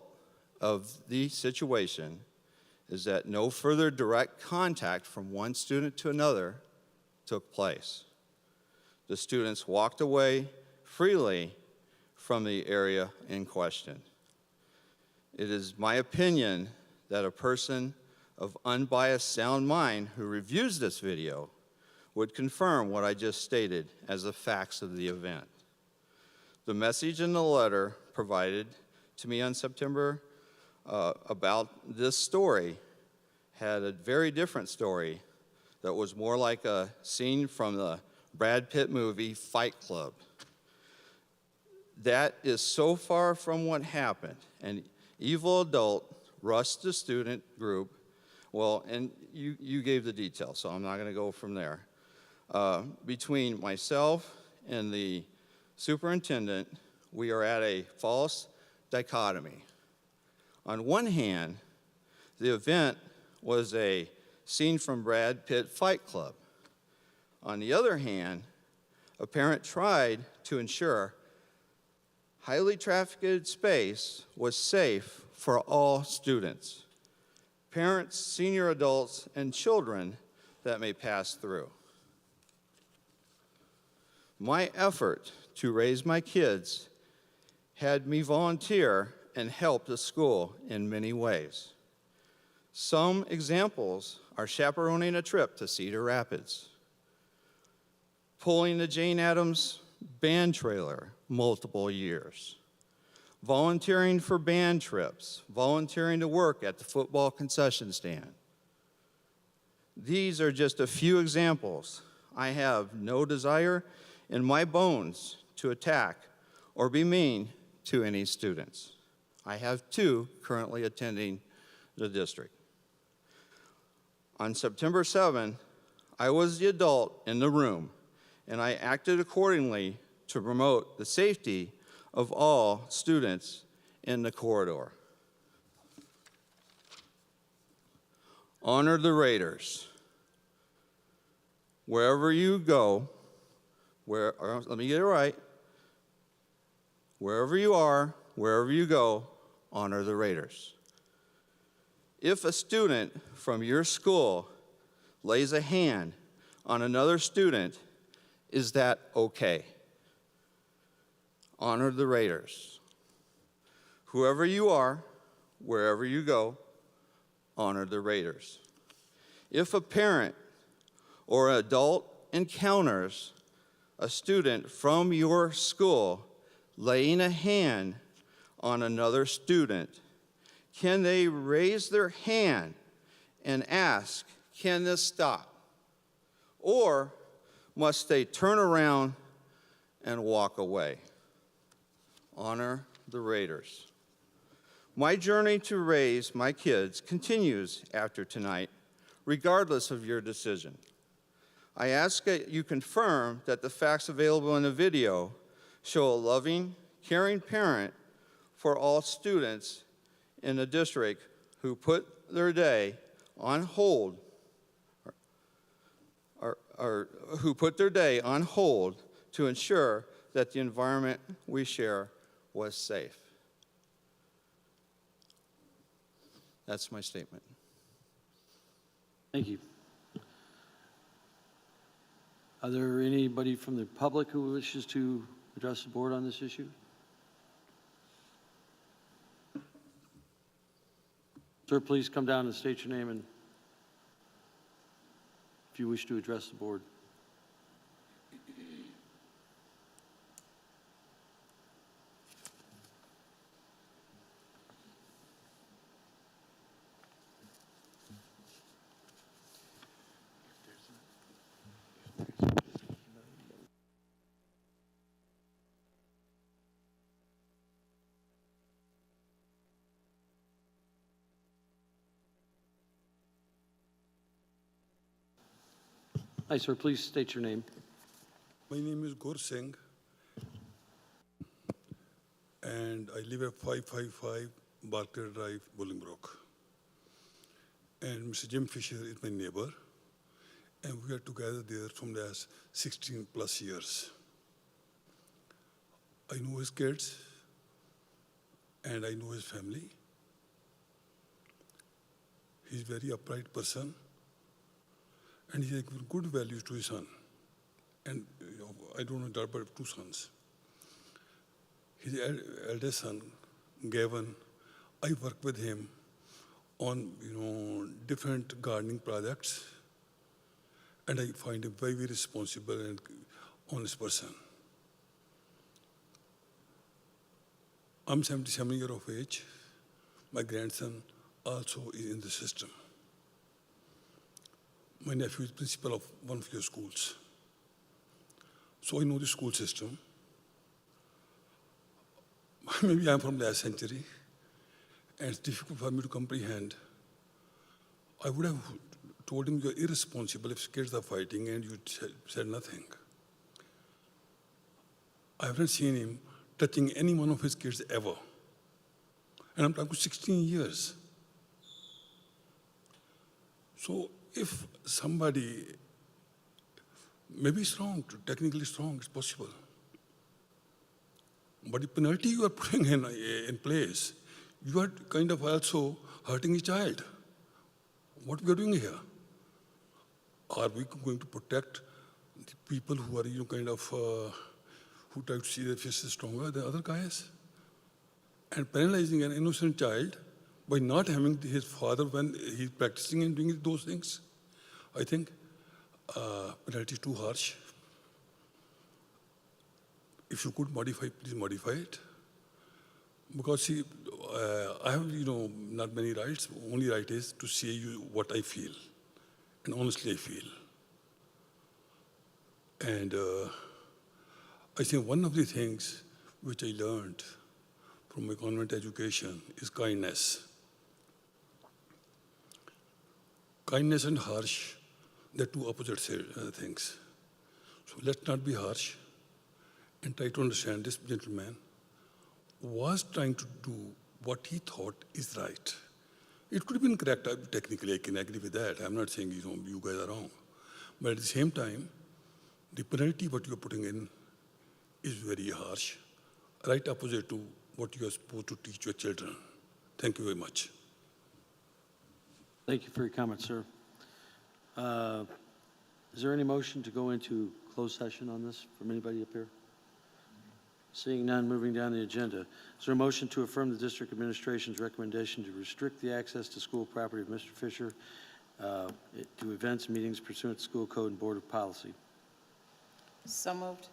Speaker 17: of the situation is that no further direct contact from one student to another took place. The students walked away freely from the area in question. It is my opinion that a person of unbiased sound mind who reviews this video would confirm what I just stated as the facts of the event. The message in the letter provided to me on September about this story had a very different story that was more like a scene from the Brad Pitt movie Fight Club. That is so far from what happened. An evil adult rushed the student group. Well, and you gave the details, so I'm not going to go from there. Between myself and the superintendent, we are at a false dichotomy. On one hand, the event was a scene from Brad Pitt Fight Club. On the other hand, a parent tried to ensure highly trafficked space was safe for all students, parents, senior adults, and children that may pass through. My effort to raise my kids had me volunteer and help the school in many ways. Some examples are chaperoning a trip to Cedar Rapids, pulling the Jane Addams band trailer multiple years, volunteering for band trips, volunteering to work at the football concession stand. These are just a few examples. I have no desire in my bones to attack or be mean to any students. I have 2 currently attending the district. On September 7, I was the adult in the room, and I acted accordingly to promote the safety of all students in the corridor. Honor the Raiders. Wherever you go, let me get it right. Wherever you are, wherever you go, honor the Raiders. If a student from your school lays a hand on another student, is that okay? Honor the Raiders. Whoever you are, wherever you go, honor the Raiders. If a parent or an adult encounters a student from your school laying a hand on another student, can they raise their hand and ask, can this stop? Or must they turn around and walk away? Honor the Raiders. My journey to raise my kids continues after tonight, regardless of your decision. I ask that you confirm that the facts available in the video show a loving, caring parent for all students in the district who put their day on hold, or who put their day on hold to ensure that the environment we share was safe. That's my statement.
Speaker 9: Thank you. Are there anybody from the public who wishes to address the board on this issue? Sir, please come down and state your name and if you wish to address the board. Hi, sir. Please state your name.
Speaker 18: My name is Gaur Singh, and I live at 555 Barker Drive, Bolingbroke. And Mr. Jim Fisher is my neighbor, and we are together there from the last 16 plus years. I know his kids, and I know his family. He's a very upright person, and he has given good values to his son. And I don't know that, but 2 sons. His eldest son, Gavin, I work with him on different gardening projects, and I find him very, very responsible and honest person. I'm 77 years of age. My grandson also is in the system. My nephew is principal of one of your schools. So I know the school system. Maybe I'm from last century, and it's difficult for me to comprehend. I would have told him you're irresponsible if kids are fighting and you said nothing. I haven't seen him touching any one of his kids ever. And I'm talking 16 years. So if somebody, maybe it's wrong, technically it's wrong, it's possible. But the penalty you are putting in place, you are kind of also hurting a child. What we are doing here? Are we going to protect the people who are, who try to see their faces stronger than other guys? And penalizing an innocent child by not having his father when he's practicing and doing those things, I think penalty is too harsh. If you could modify, please modify it. Because see, I have, not many rights. Only right is to say you what I feel, and honestly I feel. And I think one of the things which I learned from my convent education is kindness. Kindness and harsh, they're two opposite things. So let's not be harsh and try to understand this gentleman was trying to do what he thought is right. It could have been correct, technically I can agree with that. I'm not saying you guys are wrong. But at the same time, the penalty what you're putting in is very harsh, right opposite to what you are supposed to teach your children. Thank you very much.
Speaker 9: Thank you for your comment, sir. Is there any motion to go into closed session on this from anybody up here? Seeing none, moving down the agenda. Is there a motion to affirm the district administration's recommendation to restrict the access to school property of Mr. Fisher to events and meetings pursuant to school code and board of policy?
Speaker 10: So moved.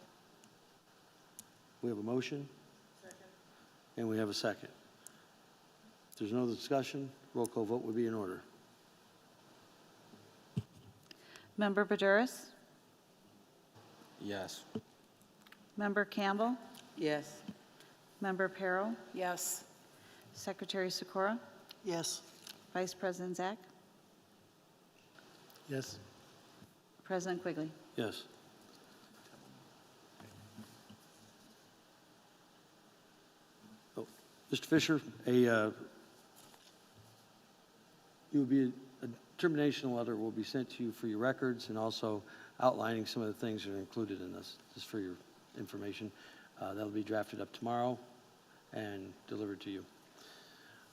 Speaker 9: We have a motion? Second. And we have a second. If there's no discussion, roll call vote would be in order.
Speaker 10: Member Baduris?
Speaker 8: Yes.
Speaker 10: Member Campbell?
Speaker 11: Yes.
Speaker 10: Member Perro?
Speaker 11: Yes.
Speaker 10: Secretary Sikora?
Speaker 11: Yes.
Speaker 10: Vice President Zach?
Speaker 2: Yes.
Speaker 10: President Quigley?
Speaker 9: Yes. Oh, Mr. Fisher, a termination letter will be sent to you for your records and also outlining some of the things that are included in this, just for your information. That'll be drafted up tomorrow and delivered to you.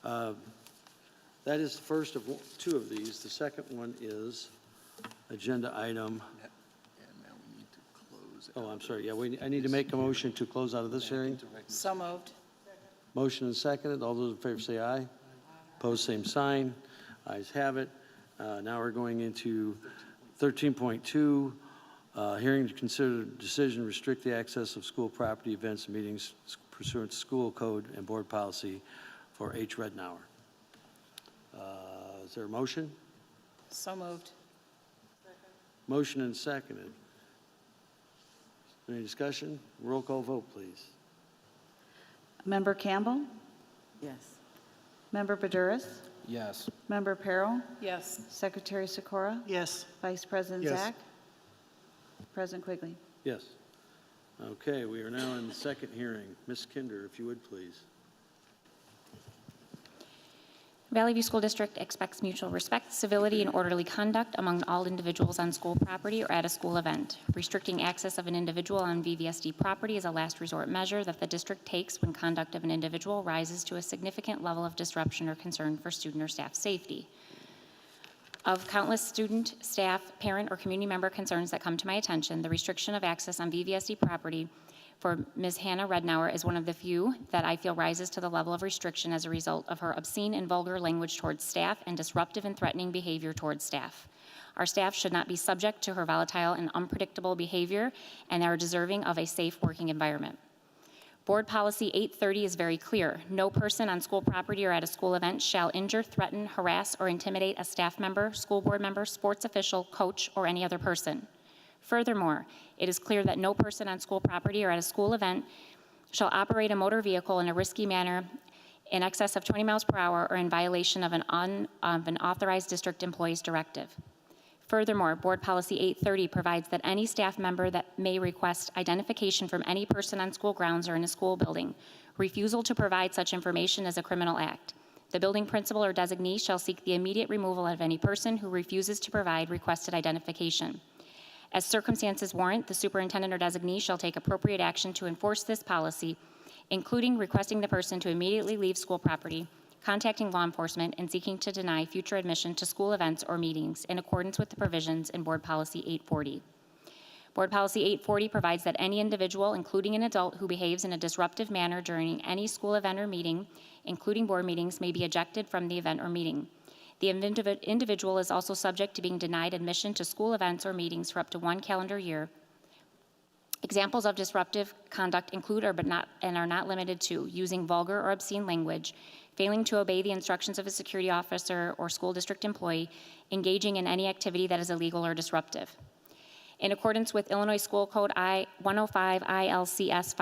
Speaker 9: That is the first of two of these. The second one is agenda item. Oh, I'm sorry. Yeah, I need to make a motion to close out of this hearing.
Speaker 10: So moved.
Speaker 9: Motion and seconded. All those in favor say aye. Opposed, same sign. Ayes have it. Now we're going into 13.2, hearing to consider decision to restrict the access of school property, events, and meetings pursuant to school code and board policy for H. Rednauer. Is there a motion?
Speaker 10: So moved.
Speaker 9: Motion and seconded. Any discussion? Roll call vote, please.
Speaker 10: Member Campbell?
Speaker 11: Yes.
Speaker 10: Member Baduris?
Speaker 8: Yes.
Speaker 10: Member Perro?
Speaker 11: Yes.
Speaker 10: Secretary Sikora?
Speaker 11: Yes.
Speaker 10: Vice President
Speaker 2: Yes.
Speaker 10: Zach? President Quigley?
Speaker 9: Yes. Okay, we are now in the second hearing. Ms. Kinder, if you would, please.
Speaker 3: Valley View School District expects mutual respect, civility, and orderly conduct among all individuals on school property or at a school event. Restricting access of an individual on VVSD property is a last resort measure that the district takes when conduct of an individual rises to a significant level of disruption or concern for student or staff safety. Of countless student, staff, parent, or community member concerns that come to my attention, the restriction of access on VVSD property for Ms. Hannah Rednauer is one of the few that I feel rises to the level of restriction as a result of her obscene and vulgar language towards staff and disruptive and threatening behavior towards staff. Our staff should not be subject to her volatile and unpredictable behavior and are deserving of a safe working environment. Board Policy 830 is very clear. No person on school property or at a school event shall injure, threaten, harass, or intimidate a staff member, school board member, sports official, coach, or any other person. Furthermore, it is clear that no person on school property or at a school event shall operate a motor vehicle in a risky manner in excess of 20 miles per hour or in violation of an authorized district employee's directive. Furthermore, Board Policy 830 provides that any staff member that may request identification from any person on school grounds or in a school building, refusal to provide such information is a criminal act. The building principal or designee shall seek the immediate removal of any person who refuses to provide requested identification. As circumstances warrant, the superintendent or designee shall take appropriate action to enforce this policy including requesting the person to immediately leave school property, contacting law enforcement, and seeking to deny future admission to school events or meetings in accordance with the provisions in Board Policy 840. Board Policy 840 provides that any individual, including an adult, who behaves in a disruptive manner during any school event or meeting, including board meetings, may be ejected from the event or meeting. The individual is also subject to being denied admission to school events or meetings for up to 1 calendar year. Examples of disruptive conduct include are not limited to using vulgar or obscene language, failing to obey the instructions of a security officer or school district employee, engaging in any activity that is illegal or disruptive. In accordance with Illinois School Code I-105 ILCS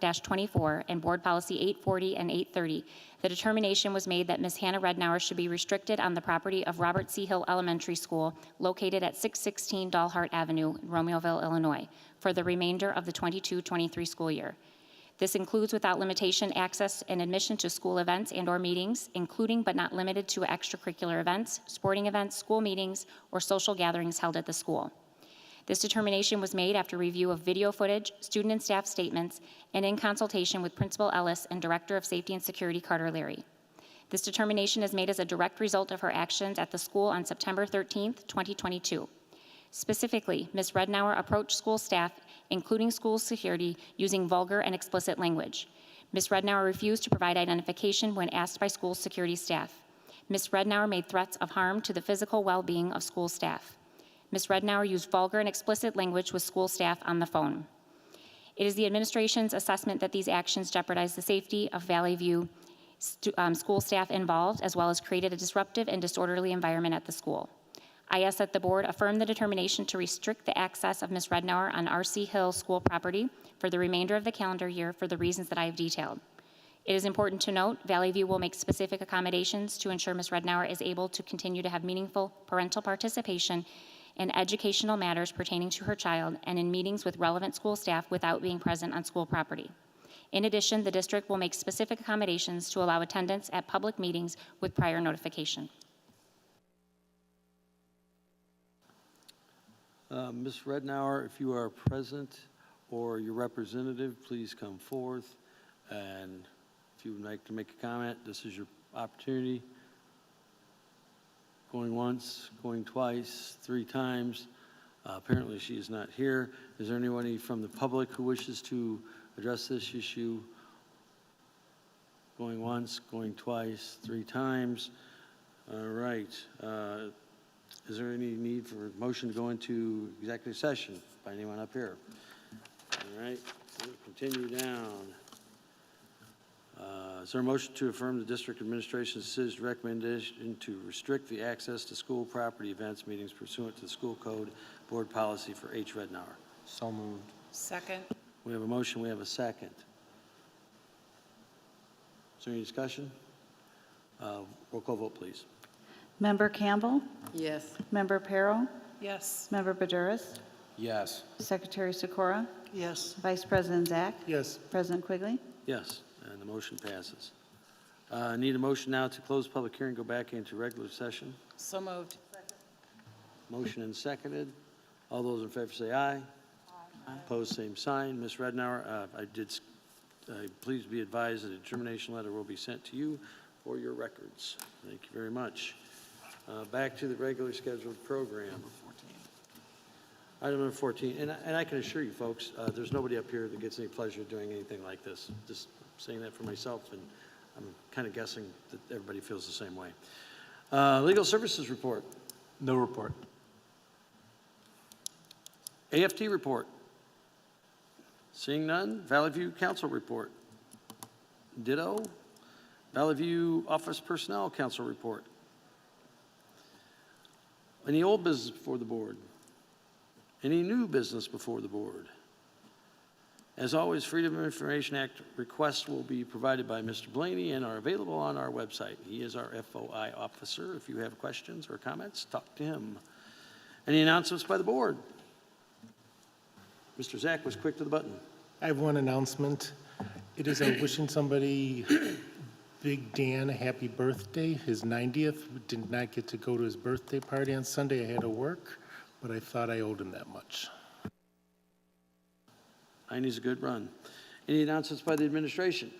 Speaker 3: 524-24 and Board Policy 840 and 830, the determination was made that Ms. Hannah Rednauer should be restricted on the property of Robert C. Hill Elementary School, located at 616 Dahlhart Avenue in Romeoville, Illinois, for the remainder of the 22-23 school year. This includes, without limitation, access and admission to school events and/or meetings, including but not limited to extracurricular events, sporting events, school meetings, or social gatherings held at the school. This determination was made after review of video footage, student and staff statements, and in consultation with Principal Ellis and Director of Safety and Security Carter Leary. This determination is made as a direct result of her actions at the school on September 13th, 2022. Specifically, Ms. Rednauer approached school staff, including school security, using vulgar and explicit language. Ms. Rednauer refused to provide identification when asked by school security staff. Ms. Rednauer made threats of harm to the physical well-being of school staff. Ms. Rednauer used vulgar and explicit language with school staff on the phone. It is the administration's assessment that these actions jeopardize the safety of Valley View school staff involved, as well as created a disruptive and disorderly environment at the school. I ask that the board affirm the determination to restrict the access of Ms. Rednauer on R.C. Hill school property for the remainder of the calendar year for the reasons that I have detailed. It is important to note, Valley View will make specific accommodations to ensure Ms. Rednauer is able to continue to have meaningful parental participation in educational matters pertaining to her child and in meetings with relevant school staff without being present on school property. In addition, the district will make specific accommodations to allow attendance at public meetings with prior notification.
Speaker 9: Ms. Rednauer, if you are present or your representative, please come forth. And if you would like to make a comment, this is your opportunity. Going once, going twice, 3 times. Apparently she is not here. Is there anybody from the public who wishes to address this issue? Going once, going twice, 3 times. All right. Is there any need for a motion to go into executive session by anyone up here? All right. We'll continue down. Is there a motion to affirm the district administration's decision recommendation to restrict the access to school property events meetings pursuant to the school code board policy for H. Rednauer?
Speaker 1: So moved.
Speaker 10: Second.
Speaker 9: We have a motion, we have a second. Is there any discussion? Roll call vote, please.
Speaker 10: Member Campbell?
Speaker 11: Yes.
Speaker 10: Member Perro?
Speaker 11: Yes.
Speaker 10: Member Badouris?
Speaker 1: Yes.
Speaker 10: Secretary Sikora?
Speaker 11: Yes.
Speaker 10: Vice President Zach?
Speaker 2: Yes.
Speaker 10: President Quigley?
Speaker 9: Yes, and the motion passes. Need a motion now to close public hearing, go back into regular session.
Speaker 11: So moved.
Speaker 9: Motion and seconded. All those in favor say aye. Aye. Opposed, same sign. Ms. Rednauer, please be advised that a determination letter will be sent to you for your records. Thank you very much. Back to the regularly scheduled program. Item number 14, and I can assure you folks, there's nobody up here that gets any pleasure doing anything like this. Just saying that for myself, and I'm kind of guessing that everybody feels the same way. Legal Services Report.
Speaker 1: No report.
Speaker 9: AFT Report. Seeing none. Valley View Council Report. Ditto. Valley View Office Personnel Council Report. Any old business before the board? Any new business before the board? As always, Freedom of Information Act requests will be provided by Mr. Blaney and are available on our website. He is our FOI officer. If you have questions or comments, talk to him. Any announcements by the board? Mr. Zach was quick to the button.
Speaker 2: I have one announcement. It is wishing somebody, Big Dan, a happy birthday, his 90th. We did not get to go to his birthday party on Sunday. I had to work, but I thought I owed him that much.
Speaker 9: 90's a good run. Any announcements by the administration?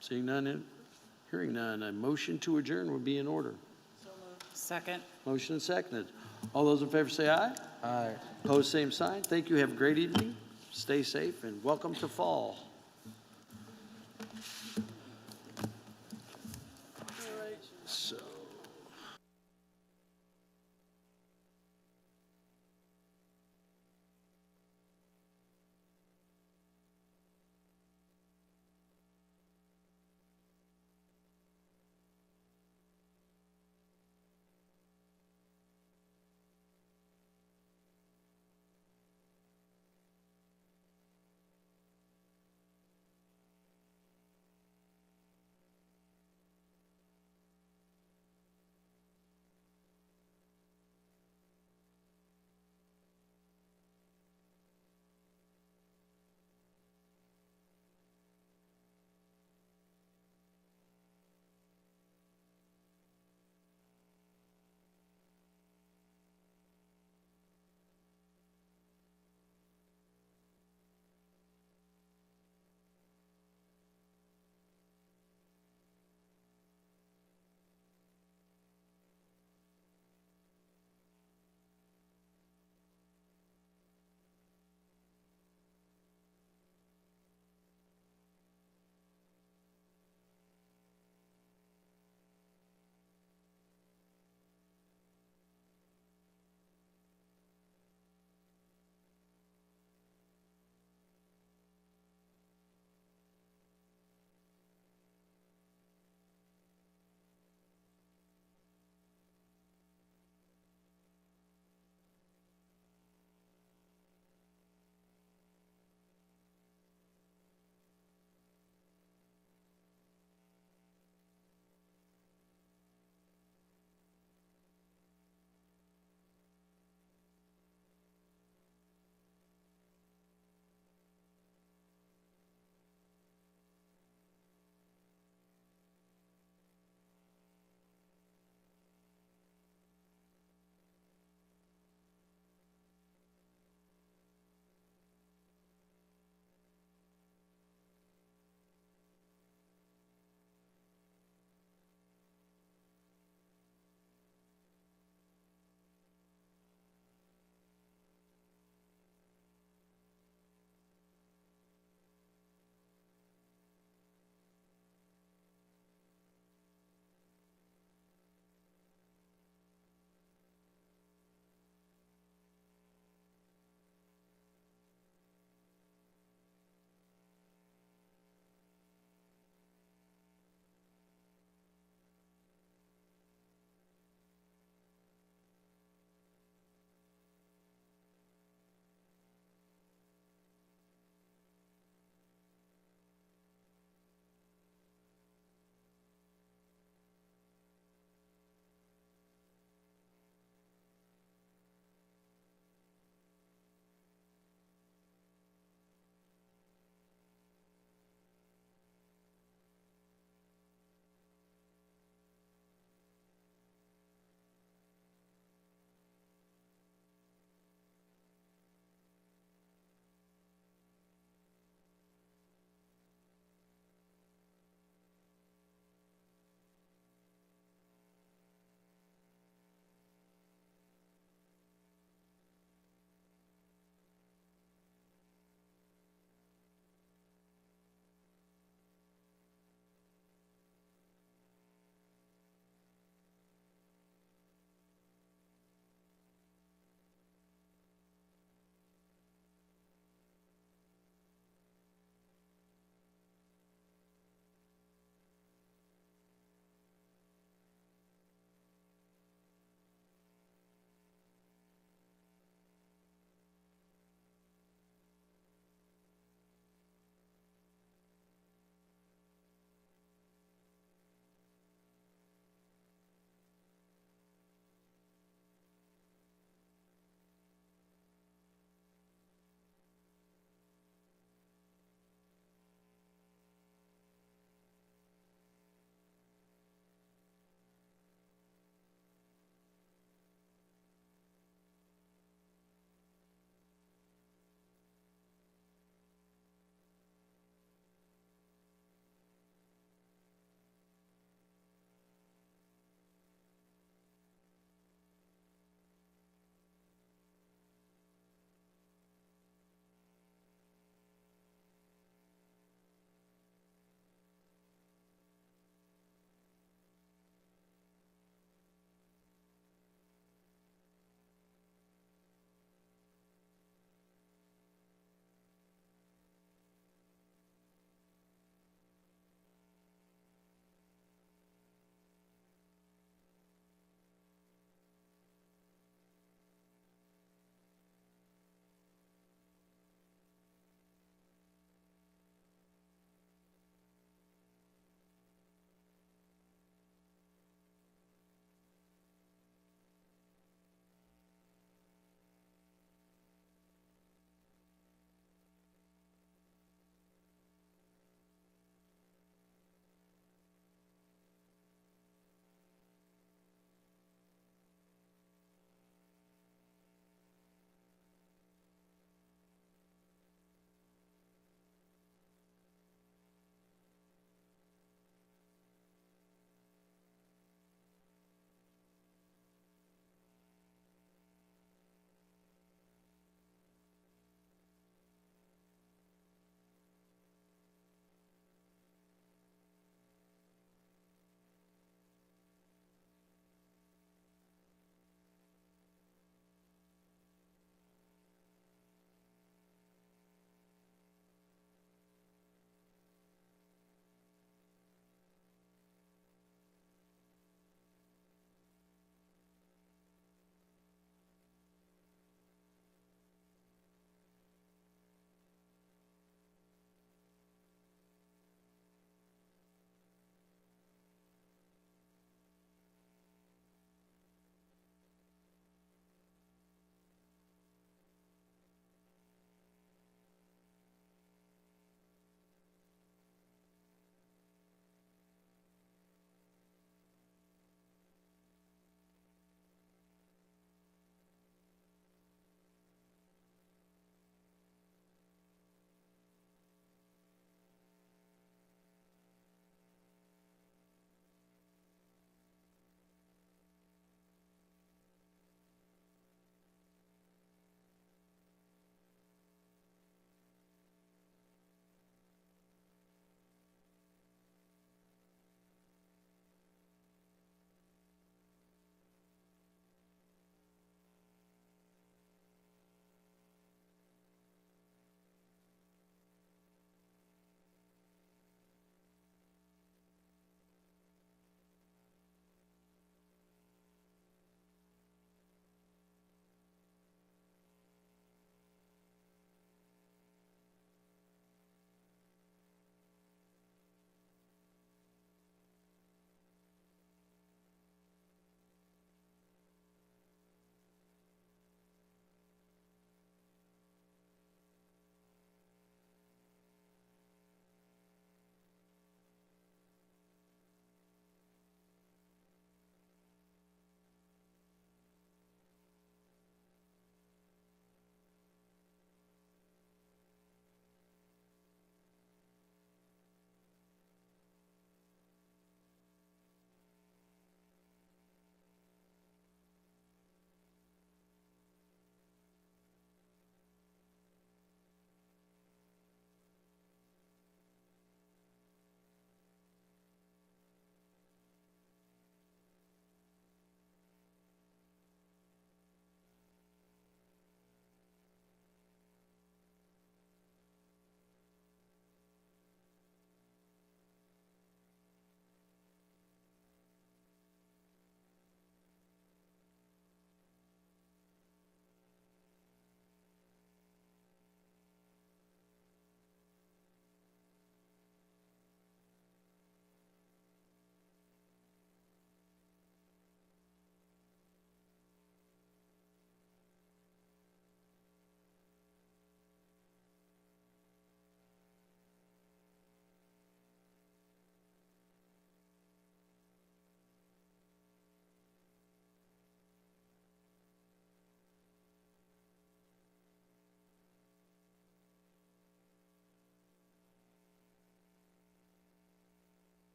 Speaker 9: Seeing none, hearing none, a motion to adjourn would be in order.
Speaker 10: Second.
Speaker 9: Motion and seconded. All those in favor say aye. Aye. Opposed, same sign. Thank you. Have a great evening. Stay safe and welcome to fall.